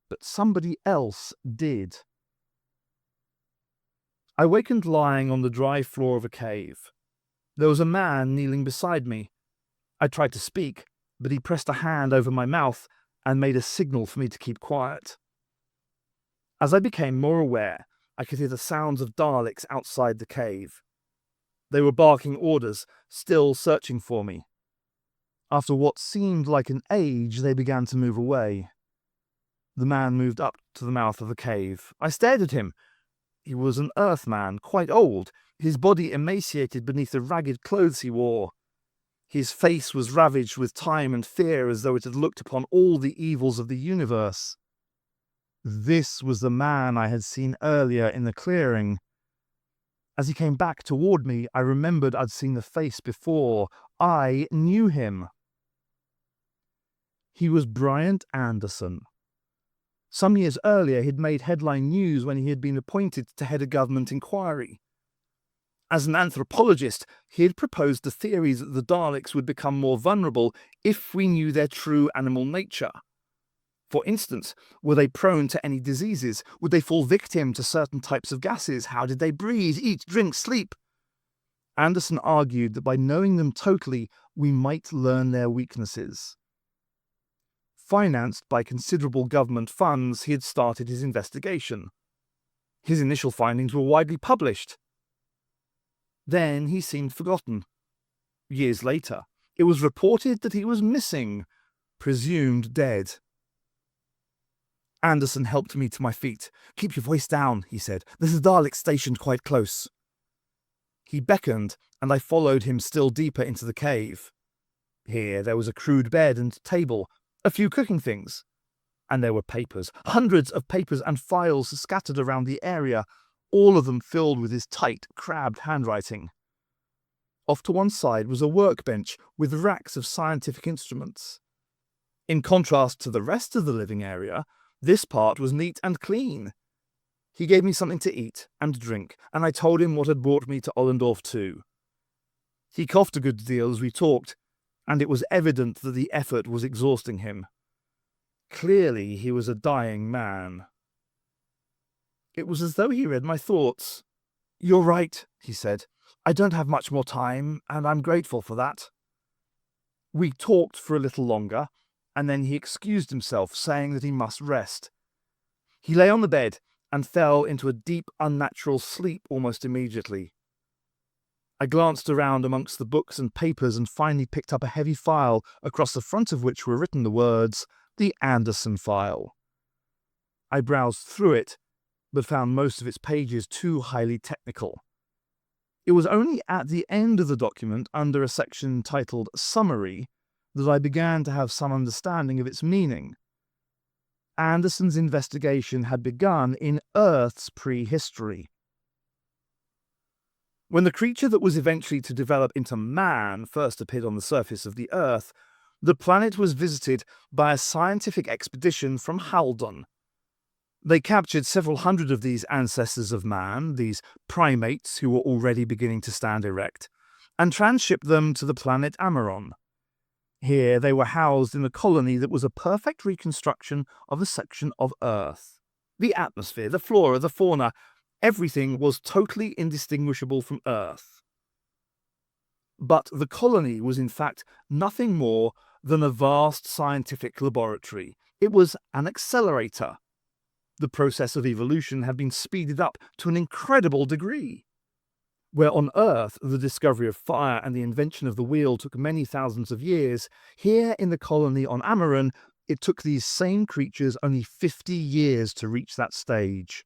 But somebody else did. I wakened lying on the dry floor of a cave. There was a man kneeling beside me. I tried to speak, but he pressed a hand over my mouth and made a signal for me to keep quiet. As I became more aware, I could hear the sounds of Daleks outside the cave. They were barking orders, still searching for me. After what seemed like an age, they began to move away. The man moved up to the mouth of the cave. I stared at him. He was an Earthman, quite old, his body emaciated beneath the ragged clothes he wore. His face was ravaged with time and fear, as though it had looked upon all the evils of the universe. This was the man I had seen earlier in the clearing. As he came back toward me, I remembered I'd seen the face before. I knew him. He was Bryant Anderson. Some years earlier, he'd made headline news when he had been appointed to head a government inquiry. As an anthropologist, he had proposed the theories that the Daleks would become more vulnerable if we knew their true animal nature. For instance, were they prone to any diseases? Would they fall victim to certain types of gases? How did they breathe, eat, drink, sleep? Anderson argued that by knowing them totally, we might learn their weaknesses. Financed by considerable government funds, he had started his investigation. His initial findings were widely published. Then he seemed forgotten. Years later, it was reported that he was missing, presumed dead. Anderson helped me to my feet. "Keep your voice down," he said. "There's a Dalek stationed quite close." He beckoned, and I followed him still deeper into the cave. Here there was a crude bed and table, a few cooking things. And there were papers, hundreds of papers and files scattered around the area, all of them filled with his tight, crabbed handwriting. Off to one side was a workbench with racks of scientific instruments. In contrast to the rest of the living area, this part was neat and clean. He gave me something to eat and drink, and I told him what had brought me to Ollendorf 2. He coughed a good deal as we talked, and it was evident that the effort was exhausting him. Clearly he was a dying man. It was as though he read my thoughts. "You're right," he said. "I don't have much more time, and I'm grateful for that." We talked for a little longer, and then he excused himself, saying that he must rest. He lay on the bed, and fell into a deep, unnatural sleep almost immediately. I glanced around amongst the books and papers and finally picked up a heavy file across the front of which were written the words, "The Anderson File." I browsed through it, but found most of its pages too highly technical. It was only at the end of the document, under a section titled Summary, that I began to have some understanding of its meaning. Anderson's investigation had begun in Earth's prehistory. When the creature that was eventually to develop into man first appeared on the surface of the Earth, the planet was visited by a scientific expedition from Haldon. They captured several hundred of these ancestors of man, these primates who were already beginning to stand erect, and transshipped them to the planet Amaron. Here they were housed in a colony that was a perfect reconstruction of a section of Earth. The atmosphere, the flora, the fauna, everything was totally indistinguishable from Earth. But the colony was in fact nothing more than a vast scientific laboratory. It was an accelerator. The process of evolution had been speeded up to an incredible degree. Where on Earth the discovery of fire and the invention of the wheel took many thousands of years, here in the colony on Amaron, it took these same creatures only 50 years to reach that stage.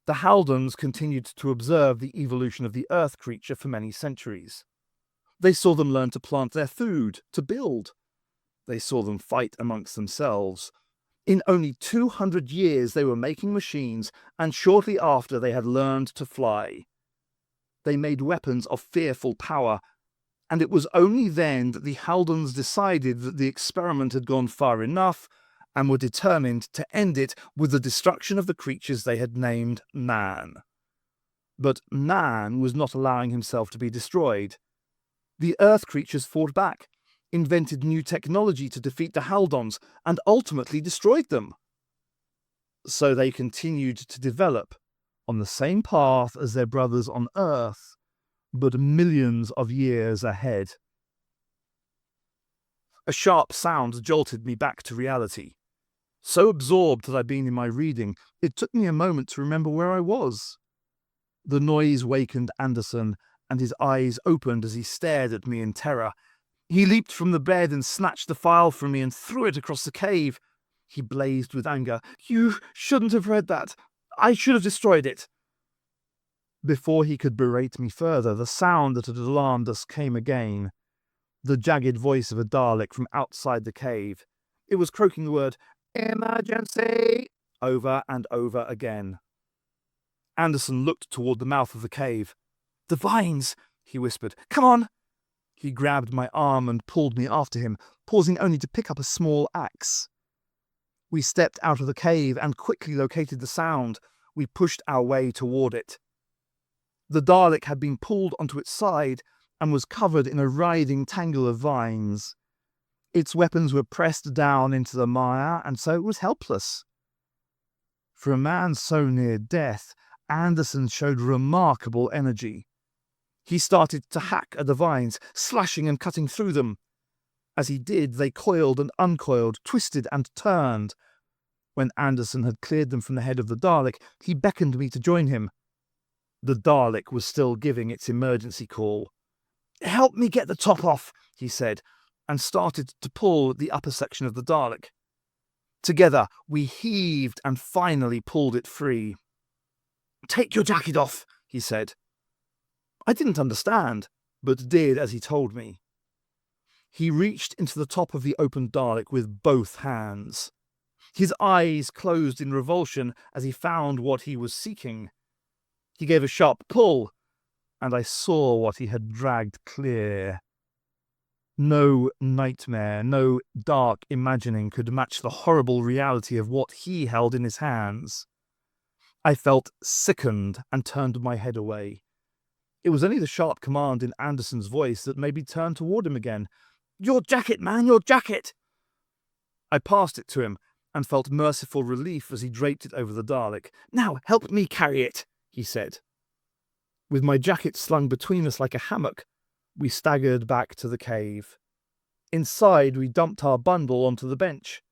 The Haldons continued to observe the evolution of the Earth creature for many centuries. They saw them learn to plant their food, to build. They saw them fight amongst themselves. In only 200 years they were making machines, and shortly after they had learned to fly. They made weapons of fearful power, and it was only then that the Haldons decided that the experiment had gone far enough and were determined to end it with the destruction of the creatures they had named man. But man was not allowing himself to be destroyed. The Earth creatures fought back, invented new technology to defeat the Haldons, and ultimately destroyed them. So they continued to develop on the same path as their brothers on Earth, but millions of years ahead. A sharp sound jolted me back to reality. So absorbed had I been in my reading, it took me a moment to remember where I was. The noise wakened Anderson, and his eyes opened as he stared at me in terror. He leaped from the bed and snatched the file from me and threw it across the cave. He blazed with anger. "You shouldn't have read that. I should have destroyed it." Before he could berate me further, the sound that had alarmed us came again. The jagged voice of a Dalek from outside the cave. It was croaking the word, "Emergency," over and over again. Anderson looked toward the mouth of the cave. "The vines," he whispered. "Come on." He grabbed my arm and pulled me after him, pausing only to pick up a small axe. We stepped out of the cave and quickly located the sound. We pushed our way toward it. The Dalek had been pulled onto its side and was covered in a writhing tangle of vines. Its weapons were pressed down into the mire, and so it was helpless. For a man so near death, Anderson showed remarkable energy. He started to hack at the vines, slashing and cutting through them. As he did, they coiled and uncoiled, twisted and turned. When Anderson had cleared them from the head of the Dalek, he beckoned me to join him. The Dalek was still giving its emergency call. "Help me get the top off," he said, and started to pull at the upper section of the Dalek. Together, we heaved and finally pulled it free. "Take your jacket off," he said. I didn't understand, but did as he told me. He reached into the top of the open Dalek with both hands. His eyes closed in revulsion as he found what he was seeking. He gave a sharp pull, and I saw what he had dragged clear. No nightmare, no dark imagining could match the horrible reality of what he held in his hands. I felt sickened and turned my head away. It was only the sharp command in Anderson's voice that made me turn toward him again. "Your jacket, man, your jacket!" I passed it to him and felt merciful relief as he draped it over the Dalek. "Now help me carry it," he said. With my jacket slung between us like a hammock, we staggered back to the cave. Inside, we dumped our bundle onto the bench.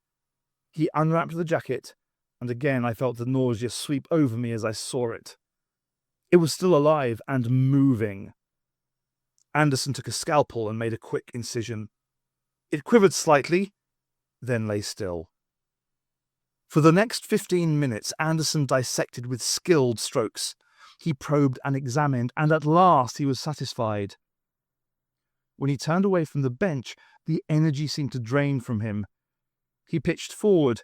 He unwrapped the jacket and again I felt the nausea sweep over me as I saw it. It was still alive and moving. Anderson took a scalpel and made a quick incision. It quivered slightly, then lay still. For the next 15 minutes, Anderson dissected with skilled strokes. He probed and examined, and at last he was satisfied. When he turned away from the bench, the energy seemed to drain from him. He pitched forward,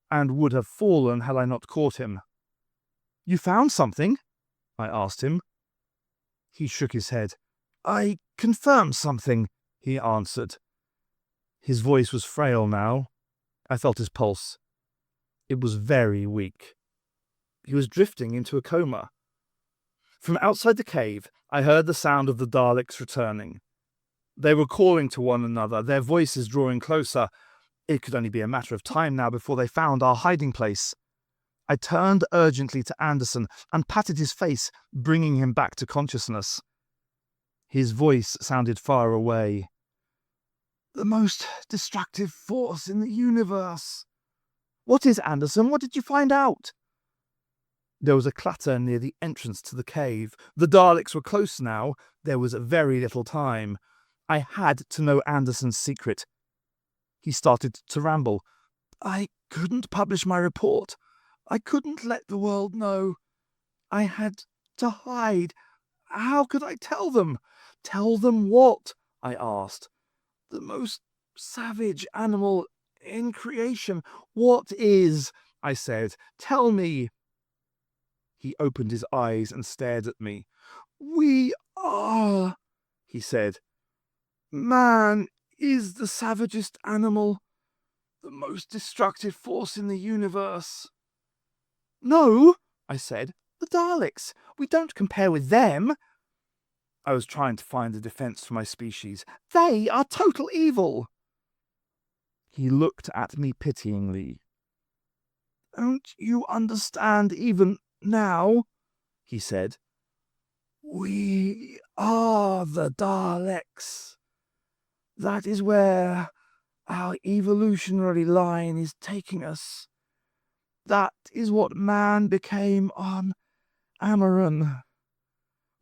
and would have fallen had I not caught him. "You found something?" I asked him. He shook his head. "I confirmed something," he answered. His voice was frail now. I felt his pulse. It was very weak. He was drifting into a coma. From outside the cave, I heard the sound of the Daleks returning. They were calling to one another, their voices drawing closer. It could only be a matter of time now before they found our hiding place. I turned urgently to Anderson and patted his face, bringing him back to consciousness. His voice sounded far away. "The most destructive force in the universe." "What is, Anderson? What did you find out?" There was a clatter near the entrance to the cave. The Daleks were close now. There was very little time. I had to know Anderson's secret. He started to ramble. "I couldn't publish my report. I couldn't let the world know. I had to hide. How could I tell them?" "Tell them what?" I asked. "The most savage animal in creation." "What is?" I said. "Tell me." He opened his eyes and stared at me. "We are," he said. "Man is the savagest animal, the most destructive force in the universe." "No," I said. "The Daleks. We don't compare with them." I was trying to find a defense for my species. "They are total evil." He looked at me pityingly. "Don't you understand even now?" he said. "We are the Daleks. That is where our evolutionary line is taking us. That is what man became on Amaran.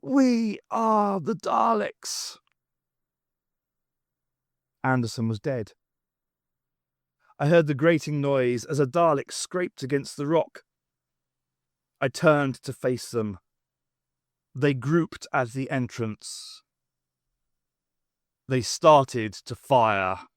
We are the Daleks." Anderson was dead. I heard the grating noise as a Dalek scraped against the rock. I turned to face them. They grouped at the entrance. They started to fire.